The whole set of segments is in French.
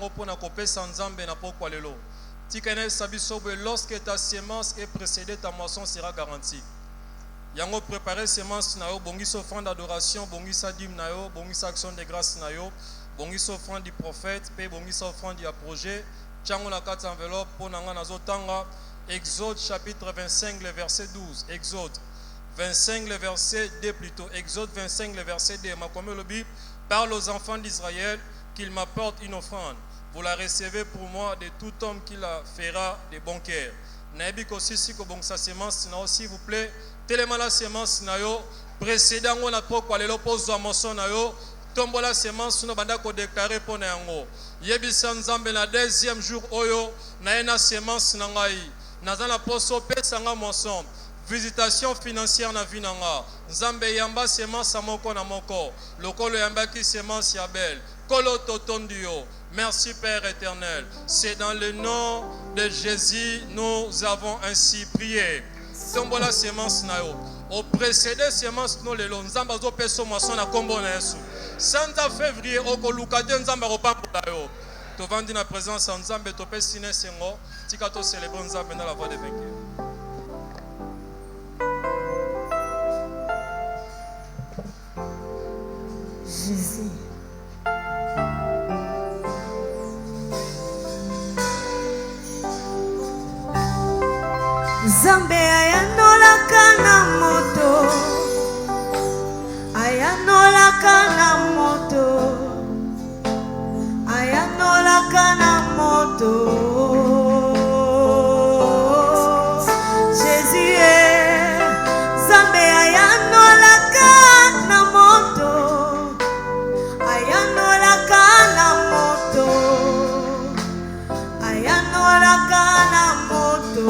yango pona kopesa nzambe na pokwa lelo. Tikene sabisobe, lorsque ta semence est précédée, ta moisson sera garantie. Yango préparer semence na yo, bongisa offrande d'adoration, bongisa dîme na yo, bongisa action de grâce na yo, bongisa offrande du prophète, pe bongisa offrande du projet. Tiango na kati enveloppe pona nga nazotanga. Exode chapitre 25, le verset 12. Exode 25, le verset 2 plutôt. Exode 25, le verset 2. Makomé le Bible parle aux enfants d'Israël qu'ils m'apportent une offrande. Vous la recevez pour moi de tout homme qui la fera de bon cœur. Naebi aussi si ko bon sa semence na s'il vous plaît. Tellement la semence na yo précédant on a trop quoi le pose à moisson na yo. Tombo la semence no banda ko déclarer pour na yango. Yebi sanzambe na deuxième jour oyo na ena semence na ngai. Nazana poso pesa nga moisson. Visitation financière na vie nanga. Nzambe yamba semence moko na moko. Lokolo yamba ki semence ya belle. Kolo totondio. Merci Père éternel. C'est dans le nom de Jésus nous avons ainsi prié. Tombo la semence na yo. Au précédé semence no lelo nzamba zo peso moisson na kombo na Yesu. Santa février okolukate nzamba kopambola yo. Tovandi na présence en nzambe to pesine sengo. Tika to célébrer nzambe dans la voie de vainqueur. Jésus. Nzambe ayanolaka na moto, ayanolaka na moto, ayanolaka na moto. Jésus est Nzambe ayanolaka na moto, ayanolaka na moto, ayanolaka na moto.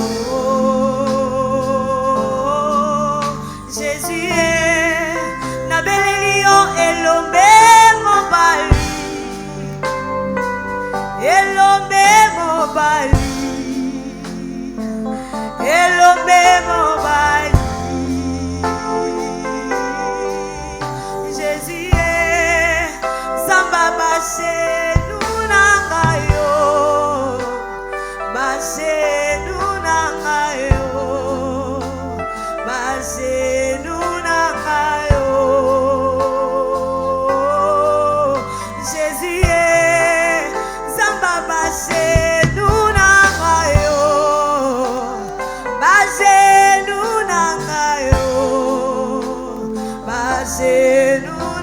Jésus est Samba Bassé Nunangayo, Bassé Nunangayo, Bassé Nunangayo. Jésus est Samba Bassé Nunangayo, Bassé Nunangayo, Bassé Nunangayo.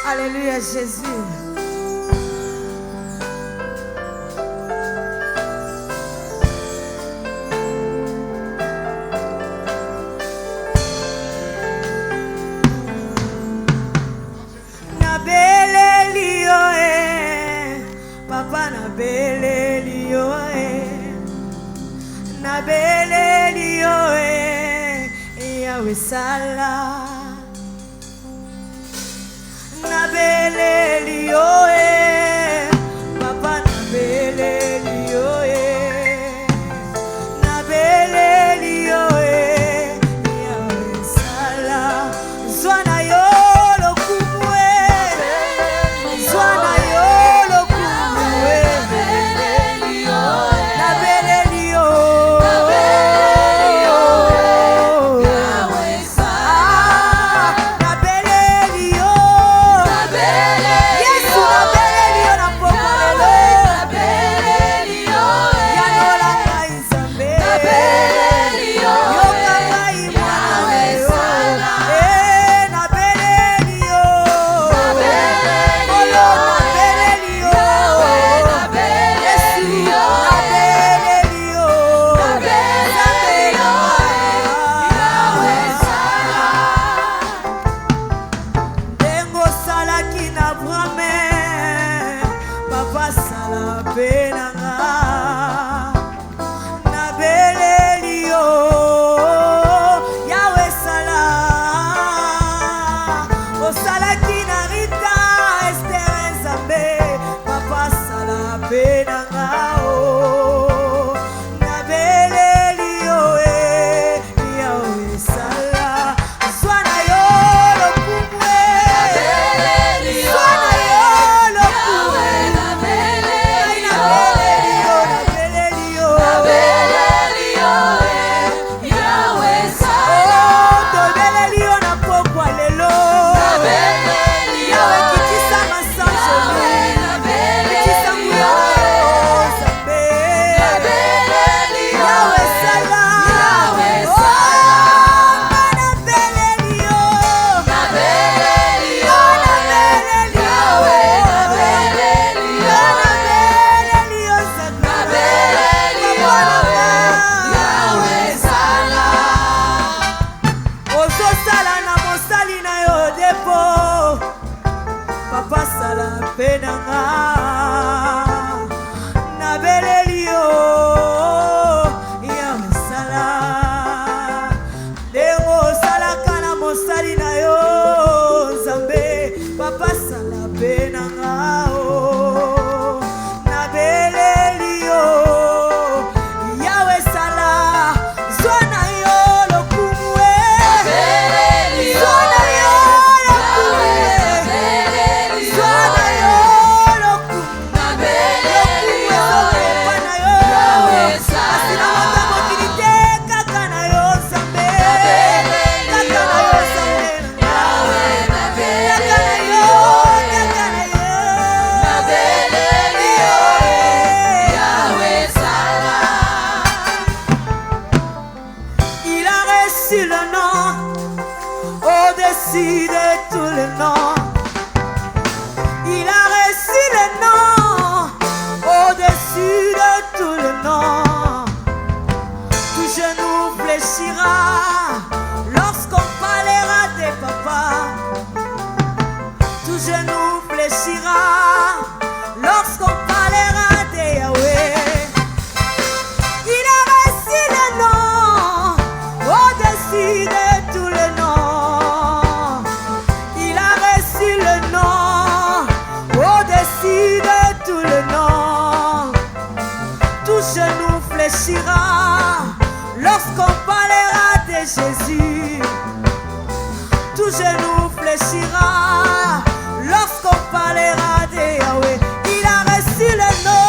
Alléluia Jésus. Papa na beleli yo na beleli yo Yahweh sala na beleli yo sala penanga na belelio Yahweh sala osala kinarita Esther Nzambe papa sala penanga na belelio Yahweh sala swana yo lokumwe swana yo lokumwe na belelio Yahweh sala to belelio na pokwa lelo Yahweh kitisa masanjoli kitisa muyo Nzambe Yahweh sala na belelio ozosala na mosali na yo depo papa sala mpe nanga na belelio Yahweh sala ndenge osalaka na mosali na yo Nzambe papa sala mpe nanga na belelio Yahweh sala zwana yo lokumwe zwana yo lokumwe zwana yo lokumwe lokumwe na yo asina moto mokili te kaka na yo Nzambe kaka na yo Nzambe kaka na yo Il a reçu le nom au-dessus de tous les noms. Il a reçu le nom au-dessus de tous les noms. Tout genou fléchira lorsqu'on parlera des papas. Tout genou fléchira lorsqu'on parlera de Yahweh. Il a reçu le nom au-dessus de tous les noms. Il a reçu le nom au-dessus de tous les noms. Tout genou fléchira lorsqu'on parlera de Jésus. Tout genou fléchira lorsqu'on parlera de Yahweh. Il a reçu le nom.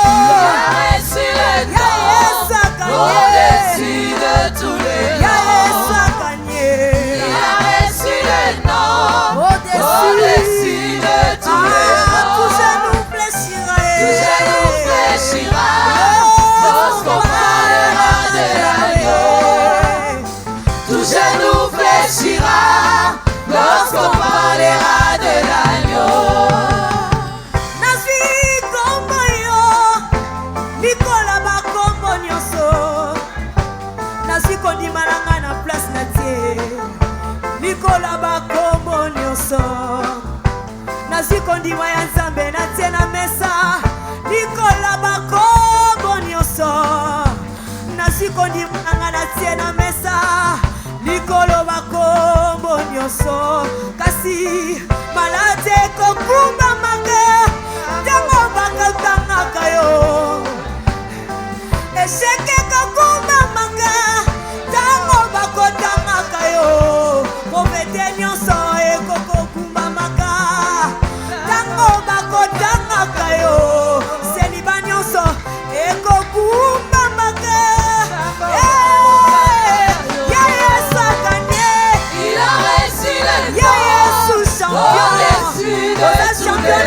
Yahweh s'a gagné. Au-dessus de tous les Yahweh noms. s'a gagné. Il a reçu le nom. Au-dessus de tous les noms. Tout genou fléchira. Tout genou fléchira lorsqu'on parlera de l'agneau. Tout genou fléchira lorsqu'on parlera de l'agneau. Nazwi kombo yo likola bakombo nyonso nazwi kondima na ngai na place na tie likola bakombo nyonso nazwi kondima ya Nzambe na tie na mesa likola bakombo nyonso nazwi kondima na ngai na tie na mesa likolo bakombo nyonso kasi malade kokumba mange ntango bakatangaka yo esheke kokumba mange ntango bakotangaka yo povete nyonso ekokokumbamaka ntango bakotangaka yo seliba nyonso ekokumbamaka Yesu akanye Il a reçu le nom. Yesu champion Au-dessus de tous les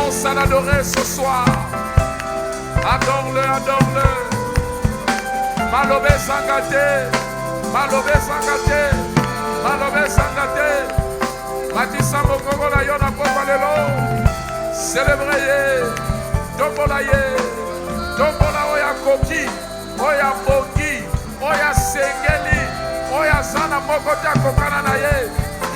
Commence à l'adorer ce soir. Adore-le, adore-le. Malobé Sangate, Malobé Sangate, Malobé Sangate. Matissa Mokoko la yona Popalelo. Célébrez, Domolaye, Domola Oya Koki, Oya Bogi, Oya Sengeli, Oya Zana Mokota Kokananaye.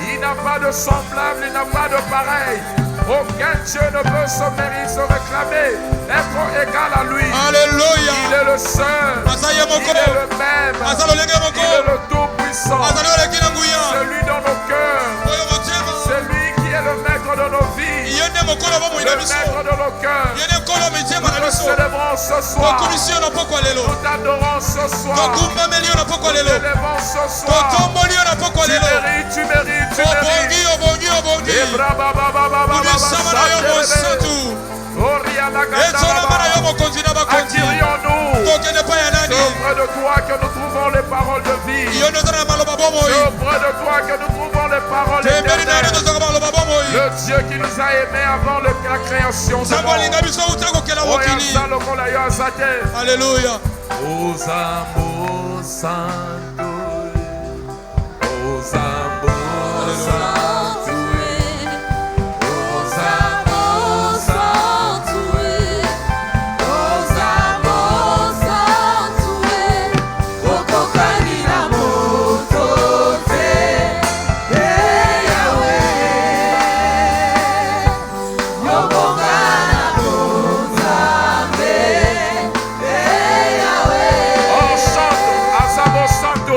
Il n'a pas de semblable, il n'a pas de pareil. Aucun Dieu ne peut se mériter, se réclamer, être égal à lui. Alléluia. Il est le seul, il est le même, il est le tout-puissant. C'est lui dans nos cœurs, c'est lui qui est le maître de nos vies, le maître de nos cœurs. Nous te célébrons ce soir, nous t'adorons ce soir, nous t'élèvons ce soir. Tu mérites, tu mérites. Et brava, baba, baba, baba, attirions-nous. C'est auprès de toi que nous trouvons les paroles de vie. C'est auprès de toi que nous trouvons les paroles éternelles. Le Dieu qui nous a aimés avant la création du monde. Alléluia. Os amor santo, os amor santo, os amor santo, os amor santo, okokani na moto te, Yahweh, yobongana bozambe, Yahweh. Oh santo, azamo santo.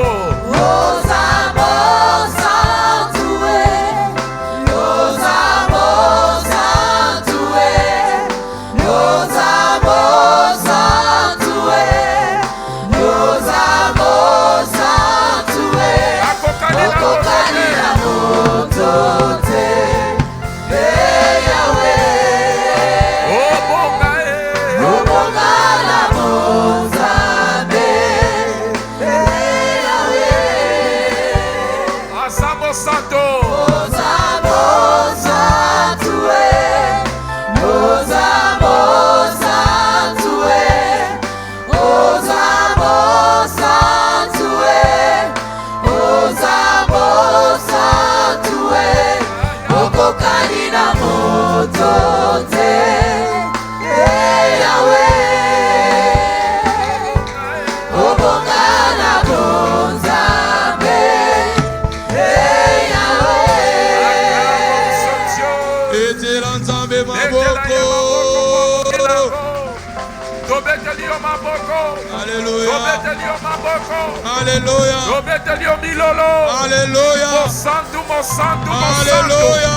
Alléluia. Alléluia. Mosantu, mosantu, Alléluia.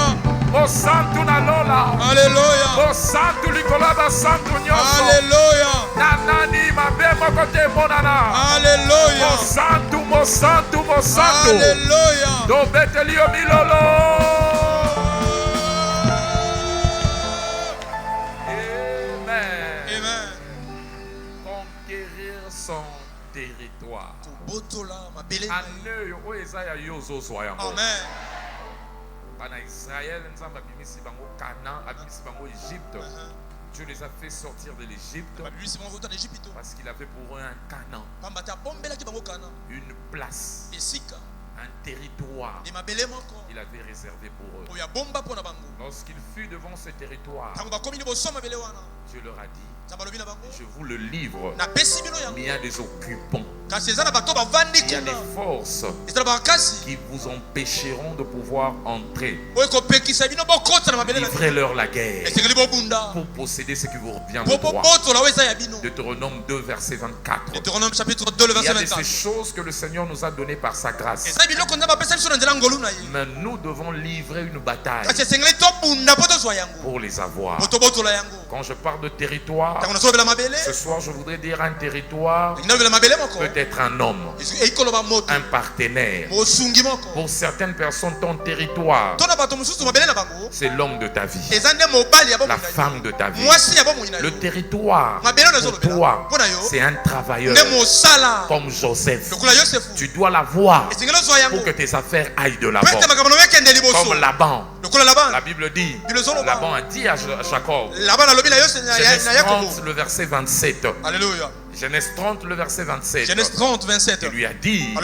mosantu na lola. Alléluia. Mosantu likola basantu nyonso. Alléluia. Nanani mabe moko te monana. Alléluia. Mosantu, mosantu, mosantu. Alléluia. Tobeteli yo milolo. Amen. Amen. Conquérir son territoire. Amen. Bana Israël, Nzamba bimisi bango Canaan, abimisi bango Égypte. Dieu les a fait sortir de l'Égypte parce qu'il avait pour eux un Canaan, une place, un territoire. Il avait réservé pour eux. Lorsqu'il fut devant ce territoire, Dieu leur a dit: je vous le livre, mais il y a des occupants, il y a des forces qui vous empêcheront de pouvoir entrer. Livrez-leur la guerre pour posséder ce qui vous revient de droit. Deutéronome 2 verset 24. Il y a de ces choses que le Seigneur nous a données par sa grâce, mais nous devons livrer une bataille pour les avoir. Quand je parle de territoire, ce soir je voudrais dire un territoire peut être un homme, un partenaire. Pour certaines personnes, ton territoire, c'est l'homme de ta vie, la femme de ta vie. Le territoire, pour toi, c'est un travailleur comme Joseph. Tu dois l'avoir pour que tes affaires aillent de l'avant. Comme Laban. La Bible dit, Laban a dit à Jacob, Genèse 30, le verset 27. Alléluia. Genèse 30, le verset 27. Genèse 30, 27. Il lui a dit,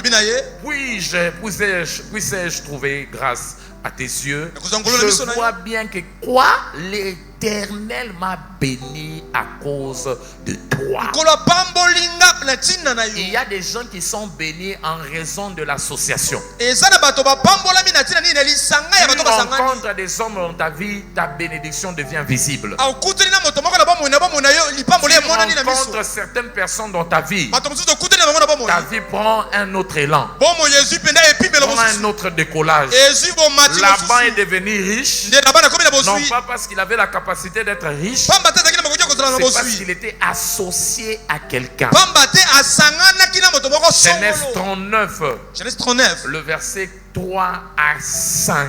puisse-je trouver grâce à tes yeux? Je vois bien que quoi? L'Éternel m'a béni à cause de toi. Il y a des gens qui sont bénis en raison de l'association. Tu rencontres des hommes dans ta vie, ta bénédiction devient visible. Tu rencontres certaines personnes dans ta vie, ta vie prend un autre élan, prend un autre décollage. Laban est devenu riche, non pas parce qu'il avait la capacité d'être riche, c'est parce qu'il était associé à quelqu'un. Genèse 39, le verset 3 à 5.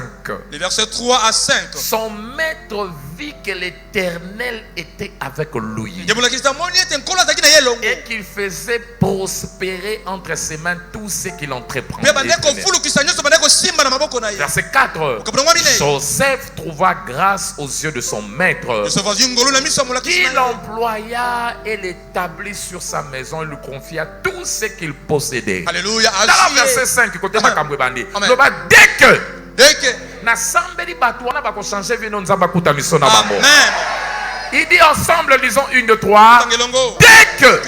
Les versets 3 à 5. Son maître vit que l'Éternel était avec lui et qu'il faisait prospérer entre ses mains tout ce qu'il entreprendait. Verset 4. Joseph trouva grâce aux yeux de son maître, qui l'employa et l'établit sur sa maison et lui confia tout ce qu'il possédait. Alléluia. Dans le verset 5, côté Makambo Bandi, dès que il dit ensemble, disons 1, 2, 3. Dès que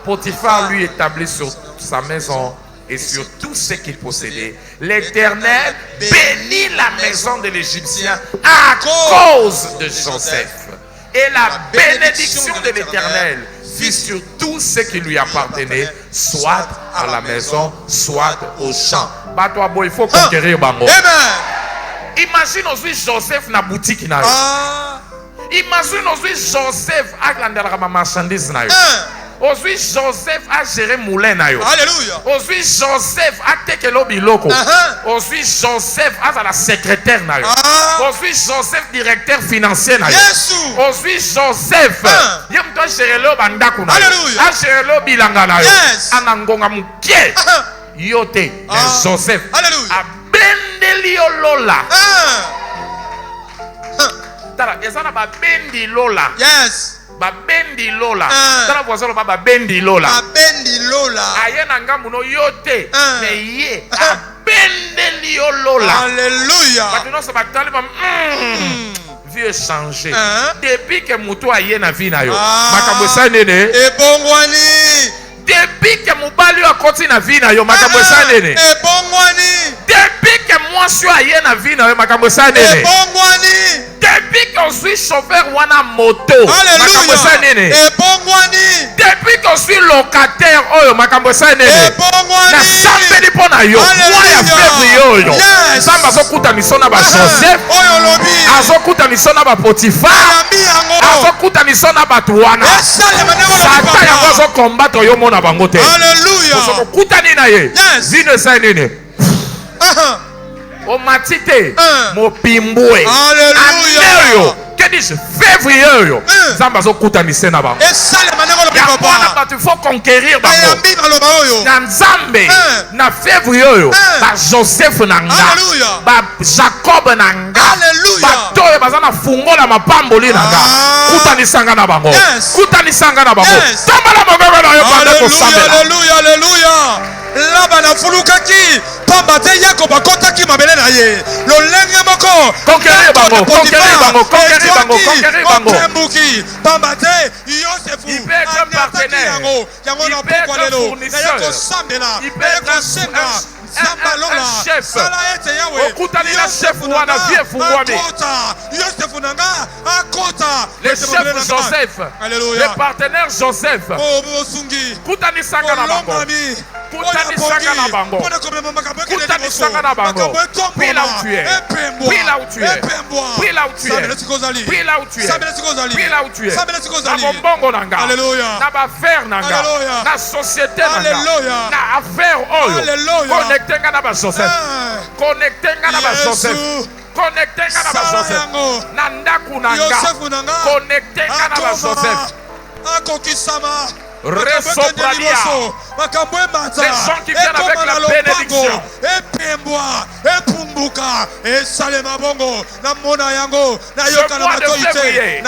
Potiphar lui établit sur sa maison et sur tout ce qu'il possédait, l'Éternel bénit la maison de l'Égyptien à cause de Joseph. Et la bénédiction de l'Éternel fut sur tout ce qui lui appartenait, soit à la maison, soit au champ. Il faut conquérir Bango. Imagine aujourd'hui Joseph na boutique na yo. Imagine aujourd'hui Joseph a glandé ma marchandise na yo. Aujourd'hui Joseph a géré moulin na yo. Alléluia. Aujourd'hui Joseph a tekelo biloko. Aujourd'hui Joseph a la secrétaire na yo. Aujourd'hui Joseph directeur financier na yo. Aujourd'hui Joseph yem to géré lo bandaku na yo. A géré lo bilanga na yo. Anangonga mukie. Yote Joseph a bendeli lola. Tala ezana ba bendi lola. Yes. Ba bendi lola. Tala voisin ba bendi lola. Ba bendi lola. Ayena ngamu no yote me ye a bendeli lola. Alléluia. Maintenant ça va tali ba vieux changer. Depuis que mutu ayena vie na yo. Makambo sa nene. Et bongwani. Depuis que Mobali a continué na vie na yo makambo sa nene. Depuis que moi je suis allé na vie na yo makambo sa nene. Depuis que je suis chauffeur wana moto makambo sa nene. Depuis que je suis locataire oyo makambo sa nene. Na sambeli pona yo. Moi ya février oyo. Samba sokuta misona ba Joseph. Azokuta misona ba Potiphar. Azokuta misona ba tuwana. Satan yango zo combattre yo mona bango te. Alléluia. Sokuta ni na ye. Zine sa nene. O matite mo pimbwe. Alléluia. Que dis-je? Février yo. Samba sokuta misena ba. Il faut conquérir bango. Na Nzambe na février yo. Ba Joseph nanga. Ba Jacob nanga. Ba toye bazana fungola mapamboli nanga. Kutanisanga na bango. Kutanisanga na bango. Tambala mogogo na yo bande ko sambela. Alléluia, alléluia. Laba na fulukaki pamba te yako bakotaki mabele na ye lolenge moko conquérir bango, conquérir bango, conquérir bango, conquérir bango. Pamba te Yosefu il peut être un partenaire, il peut être un fournisseur, il peut être un chef. Okutani na chef wana vie fungwami. les chefs Joseph, Alléluia. les partenaires Joseph. Oh, bosungi. Kutani sanga na bango. Kutani sanga na bango. Kutani sanga na bango. Puis là où tu es. Puis là où tu es. Puis là où tu es. Puis là où tu es. Puis là où tu es. Na bombongo nanga. Alléluia. Na ba faire nanga. Alléluia. Na société nanga. Alléluia. Na affaire oyo. Alléluia. Connecté nga na ba Joseph. Connecté nga na ba Joseph. Connecté nga na ba Joseph. Na ndaku nanga. Connecté nga na ba Joseph. Akokisama. Resopralia. Les gens qui viennent avec la bénédiction. Ce mois de février.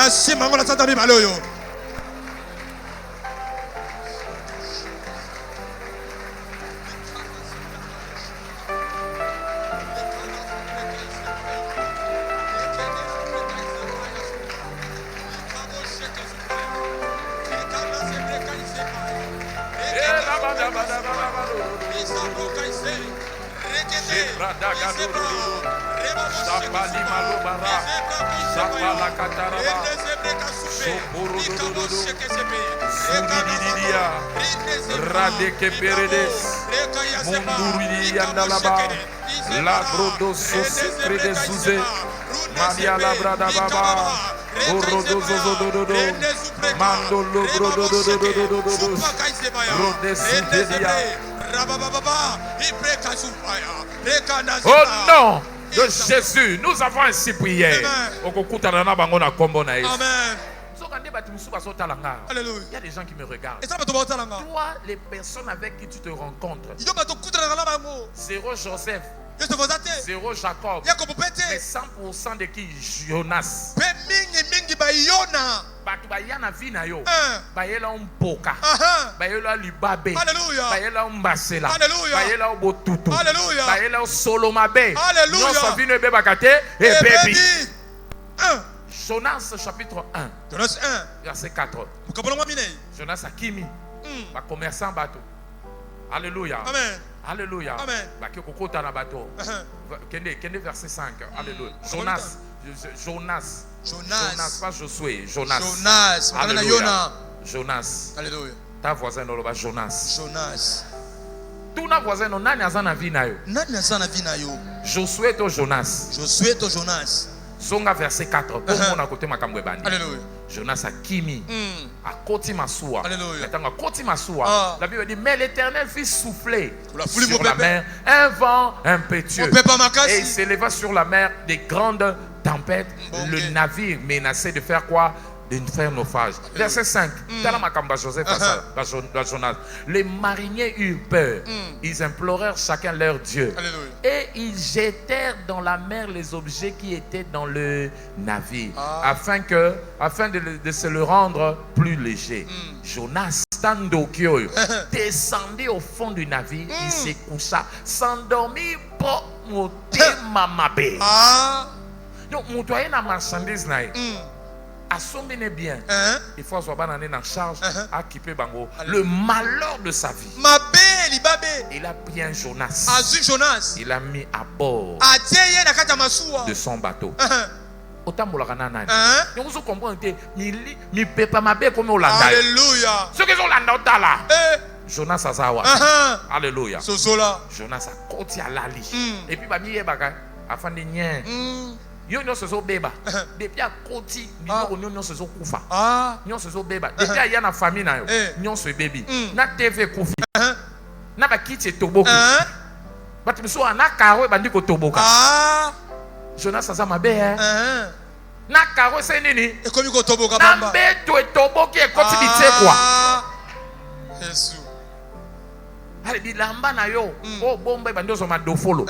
Radeke Peredes, Munduri Yandalaba, La Brodoso Secret de Suze, Maria Labrada Baba, Orodozo, Mandolo Brododo, Rodesudelia. Au nom de Jésus, nous avons ainsi prié. Amen. Alléluia. Il y a des gens qui me regardent. Et ça va te voir. Toi, les personnes avec qui tu te rencontres, zéro Joseph, zéro Jacob, mais 100% de qui? Jonas. Batu bayana vina yo, bayela umpoka, bayela libabe, bayela umbasela, bayela ubotutu, bayela solomabe. Nous sommes venus bebakate et baby. Jonas chapitre 1, Jonas 1, verset 4. Jonas Akimi, ba commerçant bateau. Alléluia. Amen. Alléluia. Amen. Ba kokota na bateau. Kende verset 5. Alléluia. Jonas, pas Josué. Jonas. Alléluia. Jonas. Alléluia. Ta voisin no ba Jonas. Jonas. Tout na voisin no nani azana vina yo. Nani azana vina yo. Josué to Jonas. Josué to Jonas. Songa verset 4. Pour mon côté makambo bandi. Alléluia. Jonas Akimi. A koti masua. Alléluia. Maintenant koti masua. La Bible dit mais l'Éternel fit souffler sur la la mer un vent impétueux. Et il s'éleva sur la mer des grandes tempêtes. Le navire menaçait de faire quoi? De faire naufrage. Verset 5. Les mariniers eurent peur. Ils implorèrent chacun leur Dieu. Alléluia. Et ils jetèrent dans la mer les objets qui étaient dans le navire, afin de se le rendre plus léger. Jonas descendit au fond du navire, il se coucha, s'endormit pour monter mamabe. Donc, montoyer la marchandise naïe. Assombine bien. Il faut soit banane en charge à quitter bango. Le malheur de sa vie. Il a pris un Jonas. Il a mis à bord de son bateau. Autant pour la canane. Donc vous comprenez mi pepa mabe comme au landa. Alléluia. Ceux qui sont landa là. Jonas Azawa. Alléluia. Jonas a côté à l'ali. Et puis bah mi yebaka afin de nien. Yo nyo se zo beba depuis a koti ni nyo se zo kufa nyo se zo beba depuis a yana famille na yo nyo se baby na TV kufi na ba kiti toboka but miso na karo bandi ko toboka Jonas aza mabe na karo se nini e komi ko toboka bamba na beto toboki e koti bitse kwa Yesu ale bilamba na yo o bomba bandi zo ma dofolo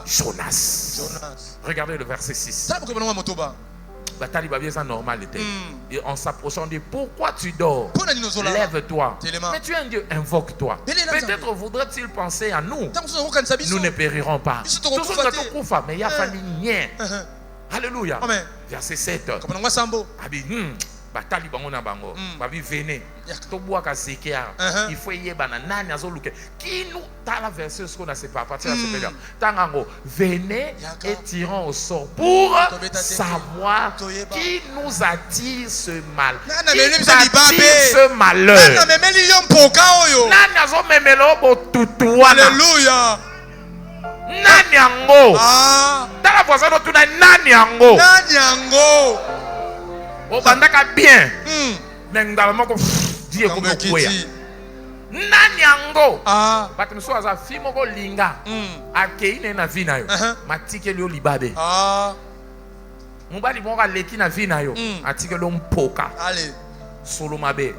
Jonas. Regardez le verset 6. Normal était. Et en s'approchant, dit pourquoi tu dors? Lève-toi. Mais tu es un Dieu, invoque-toi. Peut-être voudrait-il penser à nous. Nous ne périrons pas. Mais il y a fallu. Alléluia. Verset 7. batali bango na bango babi venez to bois ka sekia il faut yeba na nani azoluke qui nous dans la verset ce qu'on a c'est pas partir la supérieure tangango venez et tirons au sort pour savoir qui nous attire ce mal, qui nous attire ce malheur. Nani azo memelo bo tutuana. Alléluia. Nani yango dans la voisin de tuna nani yango obandaka bien nengala moko die ko koya nani yango bato miso aza fi moko linga akei ne na vi na yo matikeli yo libabe mobali moko aleki na vi na yo atikeli yo mpoka solo mabe.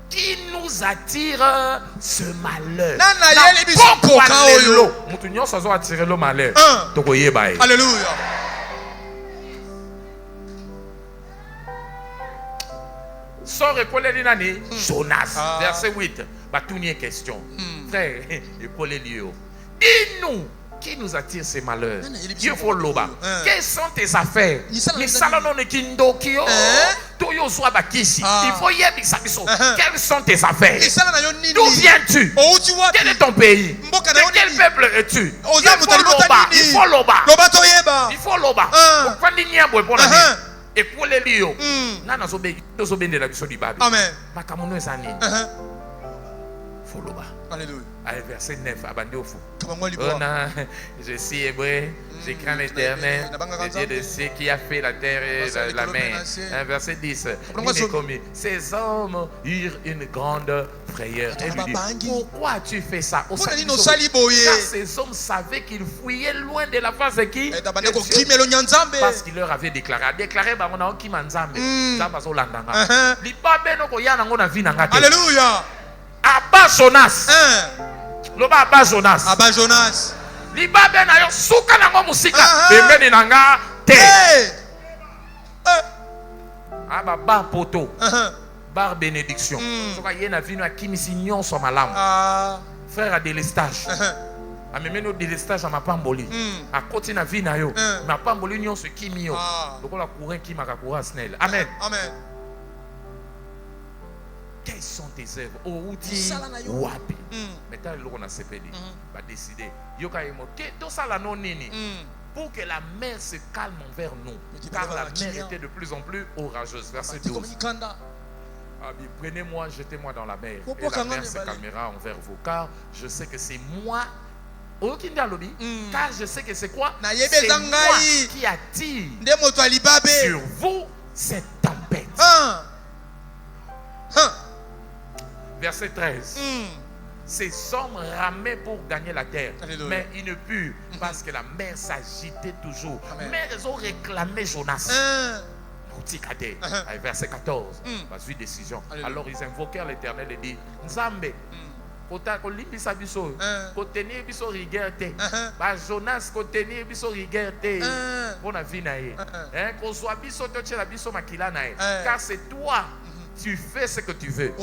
Qui nous attire ce malheur? Alléluia. Sors école nani Jonas verset 8. Batounie question. Frère, école Lio. Dis-nous qui nous attire ces malheurs? Dieu faut loba. Quelles sont tes affaires? Il faut y aller. Quelles sont tes affaires? D'où viens-tu? Quel est ton pays? De quel peuple es-tu? Il faut loba. Il faut loba. Et pour les lions, Amen. Alléluia. Verset 9, abandé au fond. Je suis hébreu, je crains l'Éternel, le Dieu de ceux qui a fait la terre et la mer. Verset 10, ces hommes eurent une grande frayeur. Et lui dit, pourquoi tu fais ça? Car ces hommes savaient qu'ils fouillaient loin de la face de qui? Parce qu'il leur avait déclaré. Alléluia. Abba Jonas. Loba Abba Jonas. Abba Jonas. Liba ben ayo suka na ngo musika. Bembeni nanga te. Aba ba poto. Bar bénédiction. Soka yena vino akimisi nyonso malamu. Frère à délestage. Amemeno délestage à ma pamboli. A koti na vina yo. Ma pamboli nyonso kimi yo. Lokola courant qui m'a courant snell. Amen. Amen. Quelles sont tes œuvres? Outi wapi. Maintenant, on a CPD. Va décider. Yoka emo ke do sala non nini. Pour que la mer se calme envers nous. Car la mer était de plus en plus orageuse. Verset 12. Prenez-moi, jetez-moi dans la mer. Et la mer se calmera envers vous. Car je sais que c'est moi. Car je sais que c'est quoi? C'est moi qui attire sur vous cette tempête. Verset 13. Ces hommes ramaient pour gagner la terre. Alléluia. Mais ils ne purent parce que la mer s'agitait toujours. Amen. Mais ils ont réclamé Jonas. Verset 14. Suite décision. Alléluia. Alors ils invoquèrent l'Éternel et dit Nzambe. Kotenir biso rigerte. Jonas kotenir biso rigerte. On a vu nae. Qu'on soit biso tochela biso makila nae. Car c'est toi. Tu fais ce que tu veux.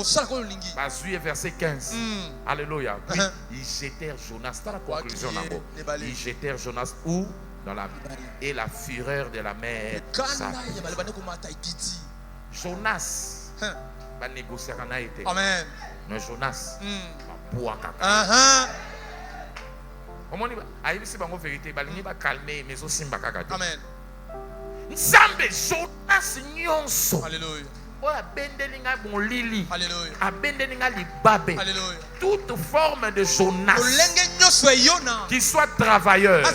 Verset 15. Alléluia. Puis ils jetèrent Jonas. Dans la conclusion, ils jetèrent Jonas où? Dans la mer. Et la fureur de la mer. Jonas. Va négocier quand a été. Amen. Mais Jonas. Amen. Nzambe Jonas nyonso. Alléluia. Alléluia. Toute forme de Jonas qui soit travailleur,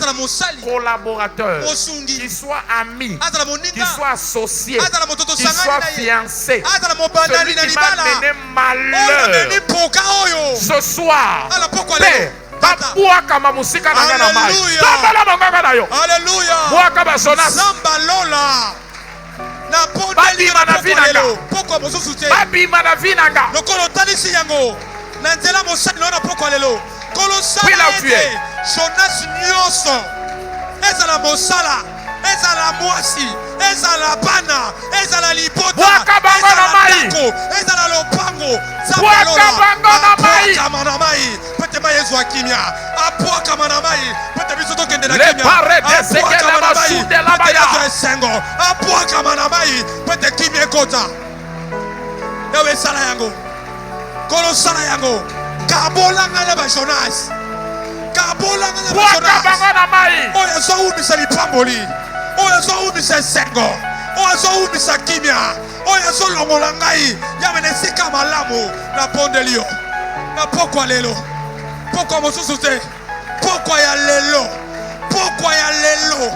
collaborateur, qui soit ami, qui soit associé, qui soit fiancé, celui qui m'a mené malheur ce soir, Père, babima na vinanga lokolo talisi yango na nzela mosali na poko lelo kolosala Jonas nyonso ezala mosala ezala mwasi ezala bana ezala libota ezala lopango Bwaka bango na mai. Pete mai ezwa kimia apwaka manamai pete biso tokende na Les kimia parés des égales la basou de la baya. esengo apwaka manamai pete kimia ekota yawe esala yango kolo sala yango kabolanga na ba Jonas kabolanga na ba Waka Jonas bango na mai. oyo azowumisa lipamboli oyo azowumisa esengo oyo azowumisa kimia oyo azolongola ngai yawe na esika malamu napondeli yo na pokwa lelo pokwa mosusu te pokwa ya lelo pokwa ya lelo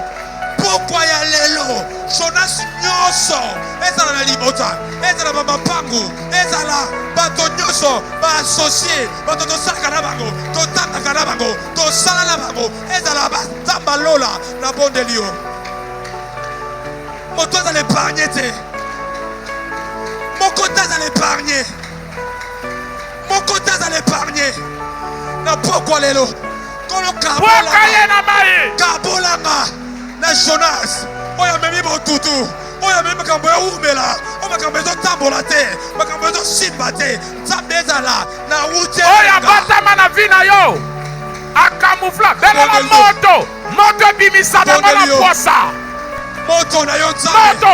pokwa ya lelo Jonas nyonso ezala na libota ezala bamapangu ezala bato nyonso baasocie bato tosalaka na bango totangaka na bango tosala na bango ezala batamba lola na bondeli yo moto azala épargne te moko te azala épargne moko te azala épargne na pokwa lelo kono Waka ye na mai. kabolanga na Jonas oyo amemi botutu oyo amemi makambo eumela oyo makambo ezotambola te makambo ezosimba te nzambe ezala na wute Oyo abatama na vi na yo. Akamufla. Belela moto. Moto ebimisa bango na posa. moto na yo nzambe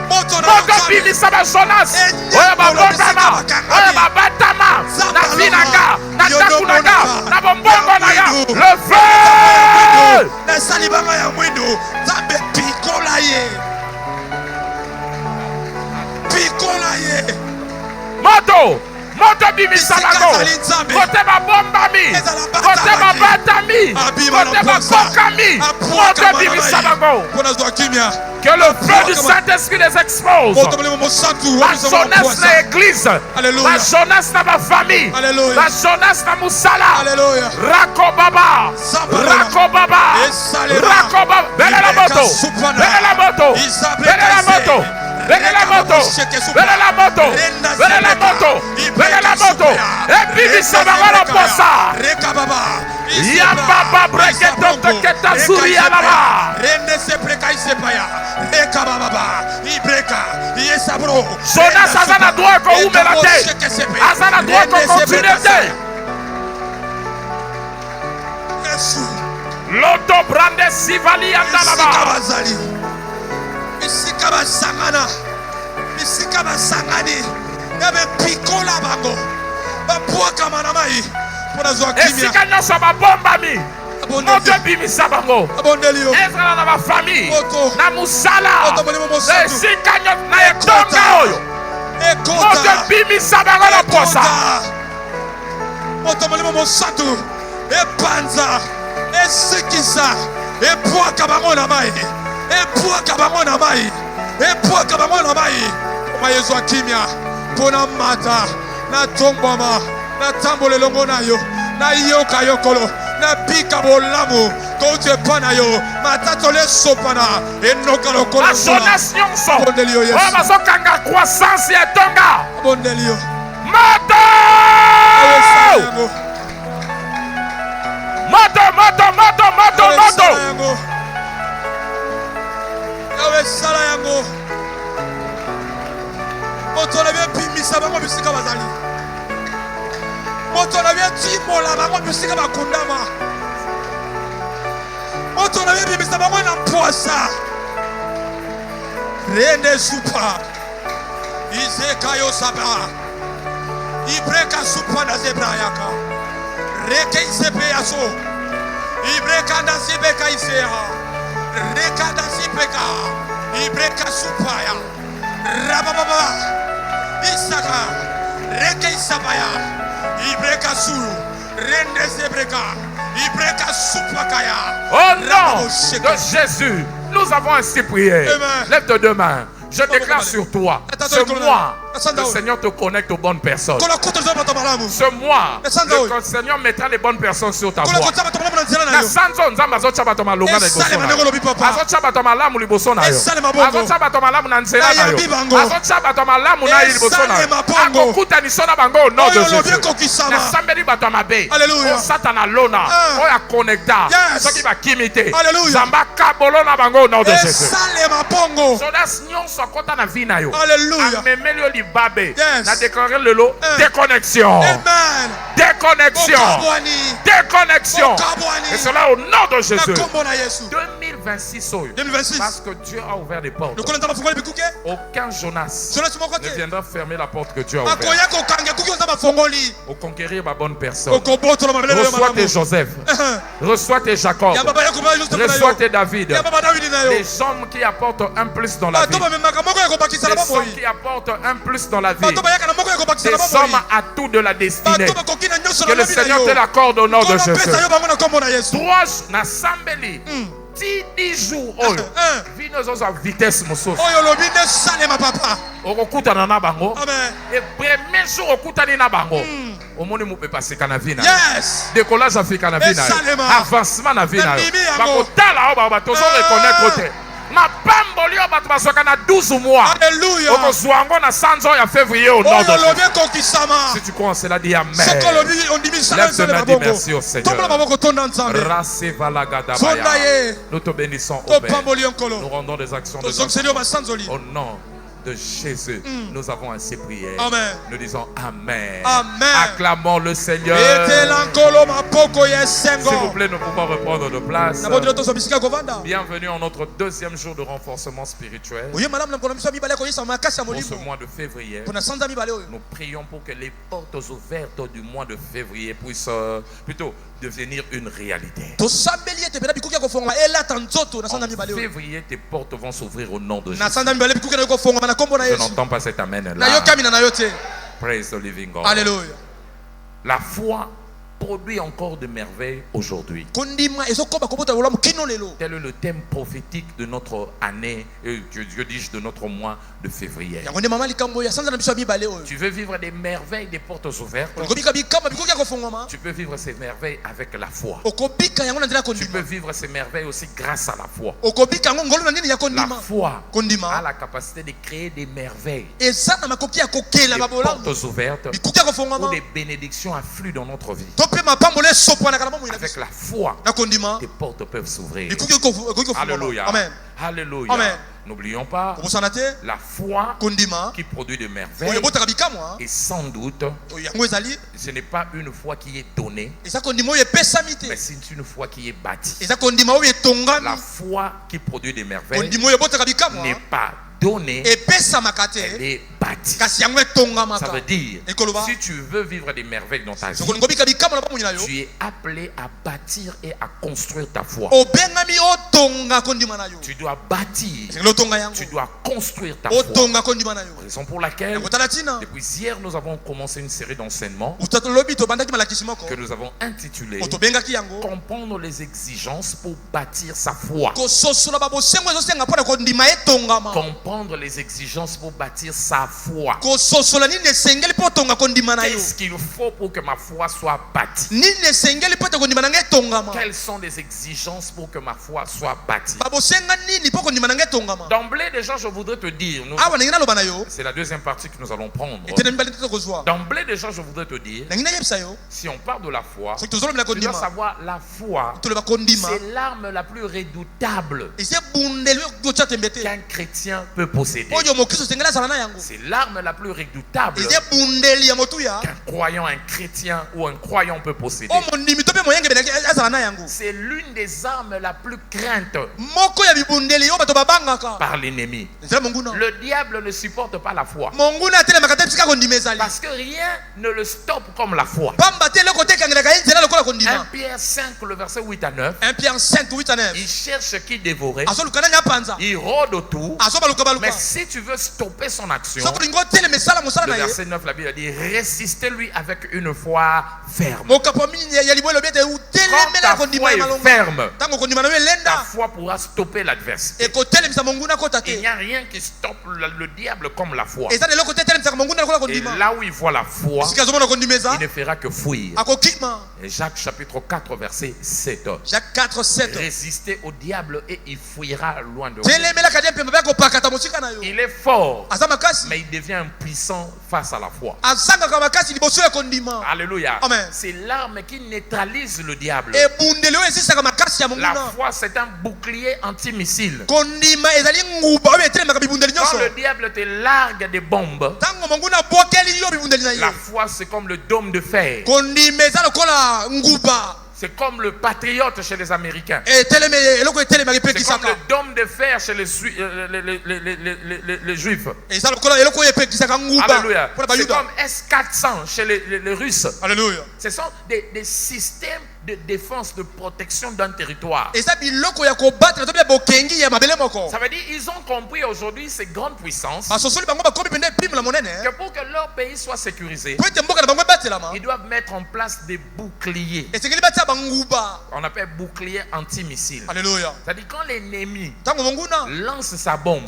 Moto bimisa ba Jonas. Oyo babotama. Oyo babatama. Na vi na ga. Na taku na ga. Na bombongo na ya. Le feu. nasali bango ya mwindu nzambe pikola ye Moto bimisa bango. Kote babombami. Kote babatami. Kote bakokami. Moto bimisa bango. ponazwa kimia Que le feu du Saint-Esprit les expose. La jeunesse na église. Alléluia. La jeunesse na ma famille. Alléluia. La jeunesse na musala. Alléluia. Rakobaba. Zabalala. Esalera. Rakobaba. Bele la moto. Supana. Bele la moto. Isabre Bele la Kaise. moto. Bele la moto. Bele la moto. Renda Bele la moto. Bele la moto. Et puis bisaba la posa. Rekababa. Yababa breketo teketa suri alaba. Rende se preka isepaya. Rekababa. Ibreka. Yesabro. Jonas azana droit ko umela te. Azana droit ko continue te. Yesu. Loto brande sivali andalaba. Bazali. Bisika basangana. Bisika basangani. Yabe pikola bango. Bapuaka manamai. Ponazwa kimia. Esika nyonso babombami. Moto ebimisa bango. Abondelio. Ezala na bafamille. Moto. Na musala. Moto molimo mosatu. Esika nyonso na etonga oyo. Moto ebimisa bango na posa. Moto molimo mosatu. Epanza. Esikisa. Epuaka bango na mai. Epuaka bango na mai. Epuaka bango na mai. Mayezwa kimia. Pona mata. Na tombama. Na tambole longo na yo. Na yoka yokolo. Na pika bolamu. Koute pana yo. Matato le sopana. Enoka lokolo. La jeunesse nyonso. Abondelio Yesu. Oyo bazokanga croissance ya etonga. Abondelio. Moto! Moto! Yawe sala yango. Moto na bien pimisa bango bisika bazali. Moto na bien timola bango bisika bakundama. Moto na bien pimisa bango na poisa. Rende supa. Izeka yo saba. Ibreka supa na zebra yaka. Reke isepe yaso. Ibreka na zebeka isea. Reka na zebeka. Ibreka supaya. Rababa. Isaka. Reke isabaya. Ibreka suru. Rende zebreka. Ibreka supakaya. Au nom de Jésus, nous avons ainsi prié. Amen. Lève tes deux mains. Je déclare sur toi, ce mois, le Seigneur te connecte aux bonnes personnes. Ce mois, le Seigneur mettra les bonnes personnes sur ta voie. mapongo. Jonas nyonso akota na vie na yo. Alléluia. Amemeli yo libabe. Yes. Na déclarer lelo déconnexion. Amen. Déconnexion. Okabwani. Déconnexion. Okabwani. Et cela au nom de Na Jésus. kombo na Yesu. 2026 oyo. 2026. Parce que Dieu a ouvert des portes. Lokola nzamba fungoli bikuke. Aucun Jonas Jonas moko ne te. viendra fermer la porte que Dieu a ouverte. Akoya kokange kuki nzamba fungoli. Au conquérir ma bonne personne. Okobotola mabele yo Reçois tes malamu. Joseph. Reçois tes Jacob. Ya baba yako ba juste na Reçois yo. tes David. Ya baba David na yo. Les hommes qui apportent un plus dans la vie. Bato ba memaka moko ya kobakisa na Les hommes bomoi. qui apportent un plus dans la vie. Bato ba yaka na moko ya kobakisa Des na bomoi. hommes à tout de la destinée. Bato ba kokina nyonso Que na le lobi na Seigneur yo. te l'accorde au nom de Kono Jésus. pesa yo bango na kombo na Yesu. Trois na sambeli. 10 jours oyo. Vie nous a vitesse mosusu. Oyo lobi ne salema papa. Okokutana na bango. Amen. Et premier jour okutani na bango. Omoni mupe pasika na vie na. Yes. Décollage africain na vie na. Esalema. Avancement na vie na. Nandimi yango. Bakotala o ba tozo reconnaître te. Mapamboli o bato basoka na 12 mois. Alléluia. Okozwa ngo na sanzo ya février au nom de Oyo lobi Jésus. kokisama. Si tu crois en cela, dis amen. Soko lobi ondimi salema Lève tes mains, salema dis bongo. merci au Seigneur. Tombola maboko tonda nzambe. Rasevalagadabaya. Sondaye. Nous te bénissons, au Père. Topamboli Nous onkolo. rendons des actions de Tozok grâce. Seigneur basanzoli. Au nom de Jésus, nous avons ainsi prié. Amen. Nous disons amen. Amen. Acclamons le Seigneur. Etela nkolo mapoko yesengo. S'il vous plaît, nous pouvons reprendre de place. Na bodilo tozo bisika kovanda. Bienvenue en notre deuxième jour de renforcement spirituel. Oye madame na mkono miso mibale ko yesa makasi ya Pour ce molimo. mois de février, Pona sanza mibale oyo. nous prions pour que les portes ouvertes du mois de février puissent plutôt devenir une réalité. Tosambeli ete pena bikuki ya kofonga elata nzoto na sanza En mibale oyo. février, tes portes vont s'ouvrir au nom de Na Jésus. sanza mibale bikuki na kofonga na kombo na Je Yesu. n'entends pas cet amen Na yo là. kamina na yo te. Praise the living God. Alléluia. La foi produit encore de merveilles aujourd'hui. Kondima ezokoba kobota bolamu kino lelo. Tel est le thème prophétique de notre année, que dis-je, de notre mois de février. Yango nde mama likambo ya sanza na biso ya mibale oyo. Tu veux vivre des merveilles, des portes ouvertes. Okobika bikamba bikuki ya kofongama. Tu peux vivre ces merveilles avec la foi. Okobika yango na nzela Tu peux kondima. vivre ces merveilles aussi grâce à la foi. Okobika yango ngolo na nini ya La kondima. foi a Kondima. la capacité de créer des merveilles, Eza na makoki ya kokela des babolamu. portes ouvertes Bikuki ya où kofongama. des bénédictions affluent dans notre vie. To pe mapambo le sopo na kana mamu ina Avec biso. la foi, Na kondima. tes portes peuvent s'ouvrir. Bikuki kofongama. Alléluia. Amen. Alléluia. Amen. N'oublions pas, Kobosana te. la foi Kondima. qui produit de Oyo merveilles. botaka bikamwa. Et sans doute, Oyo yango ezali. ce n'est pas une foi qui est donnée, Eza kondima oyo epesami te. mais c'est une foi qui est bâtie. Eza kondima oyo etongami. La foi qui produit des merveilles Kondima oyo botaka bikamwa. n'est pas donnée, Epesamaka elle te. est bâtie. Kasi yango etongamaka. Ça veut dire, Ekoloba. si tu veux vivre des merveilles dans ta vie, Soko ngobika bikamwa na pamu na yo. tu es appelé à bâtir et à construire ta foi. Obengami otonga kondima na yo. Tu dois bâtir, Sengelo tonga yango. tu dois construire ta foi. Otonga kondima na yo. Raison pour laquelle, Yango talatina. depuis hier, nous avons commencé une série d'enseignements Utato lobi to bandaki malakisi moko. que nous avons intitulé Otobengaki yango. Comprendre les exigences pour bâtir sa foi. Kososola babosengo ezosenga mpona kondima etongama. Comprendre les exigences pour bâtir sa foi. Kososola nini esengeli mpo otonga kondima na yo. Qu'est-ce qu'il faut pour que ma foi soit bâtie? Nini esengeli mpo ete kondima na ngai etongama. Quelles sont les exigences pour que ma foi soit bâtie? Babosenga nini mpo kondima na ngai etongama. D'emblée, déjà, je voudrais te dire, Awa nangi naloba na yo. c'est la deuxième partie que nous allons prendre. Etene mibale te tokozwa. D'emblée, déjà, je voudrais te dire, Nangi nayebisa yo. si on parle de la foi, Soki tozolobela tu dois kondima. savoir la foi, Toloba kondima. c'est l'arme la plus redoutable Ese bundeli oyo kotya tembe te. qu'un chrétien peut posséder. Oyo mokristo esengeli azala na yango. C'est l'arme la plus redoutable Ese bundeli ya motuya. qu'un croyant, un chrétien ou un croyant peut posséder. O mondimi to pe moyenge benaki azala na yango. C'est l'une des armes la plus crainte Moko ya bibundeli oyo bato babangaka. par l'ennemi. Ezala monguna. Le diable ne supporte pas la foi. Monguna atelemaka te bisika kondima ezali. Parce que rien ne le stoppe comme la foi. Pamba te eloko te ekangelaka ye nzela lokola 1 kondima. Pierre 5, le verset 8 à 9. 1 Pierre 5, 8 à 9. Il cherche qui dévorer. Azoluka nani apanza. Il rôde autour. Azobaluka Mais baluka. si tu veux stopper son action, Soki olingi otelema esala mosala le na ye. verset 9, la Bible dit, résistez-lui avec une foi ferme. Mokapo mingi ya liboyo elobi ete Quand utelemela ta kondima foi ya est malonga. ferme, Ntango kondima na yo ta elenda. foi pourra stopper l'adversité. Ekotelemisa monguna kota Il te. n'y a rien qui stoppe le diable comme la foi. Eza na eloko te etelemisaka monguna lokola Et kondima. là où il voit la foi, Esika azomona kondima eza. il ne fera que fuir. Akokima. Et Jacques chapitre 4, verset 7. Jacques 4, 7. Résistez au diable et il fuira loin de vous. Telemelaka te mpemba mpe akopakata mosika na yo. Il est fort, Aza makasi. mais il devient impuissant face à la foi. Azangaka makasi liboso ya kondima. Alléluia. Amen. C'est l'arme qui neutralise le diable. Ebundeli oyo esisaka makasi ya La monguna. foi, c'est un bouclier antimissile. Kondima Quand le diable te largue des bombes, la foi c'est comme le dôme de fer. C'est comme le patriote chez les Américains. C'est comme le dôme de fer chez les Juifs. Alléluia. C'est comme S-400 chez les Russes. Alléluia. Ce sont des systèmes de défense, de protection d'un territoire. Ça veut dire ils ont compris aujourd'hui ces grandes puissances que pour que leur pays soit sécurisé, ils doivent mettre en place des boucliers. On appelle bouclier anti-missile. Alléluia. C'est-à-dire quand l'ennemi lance sa bombe,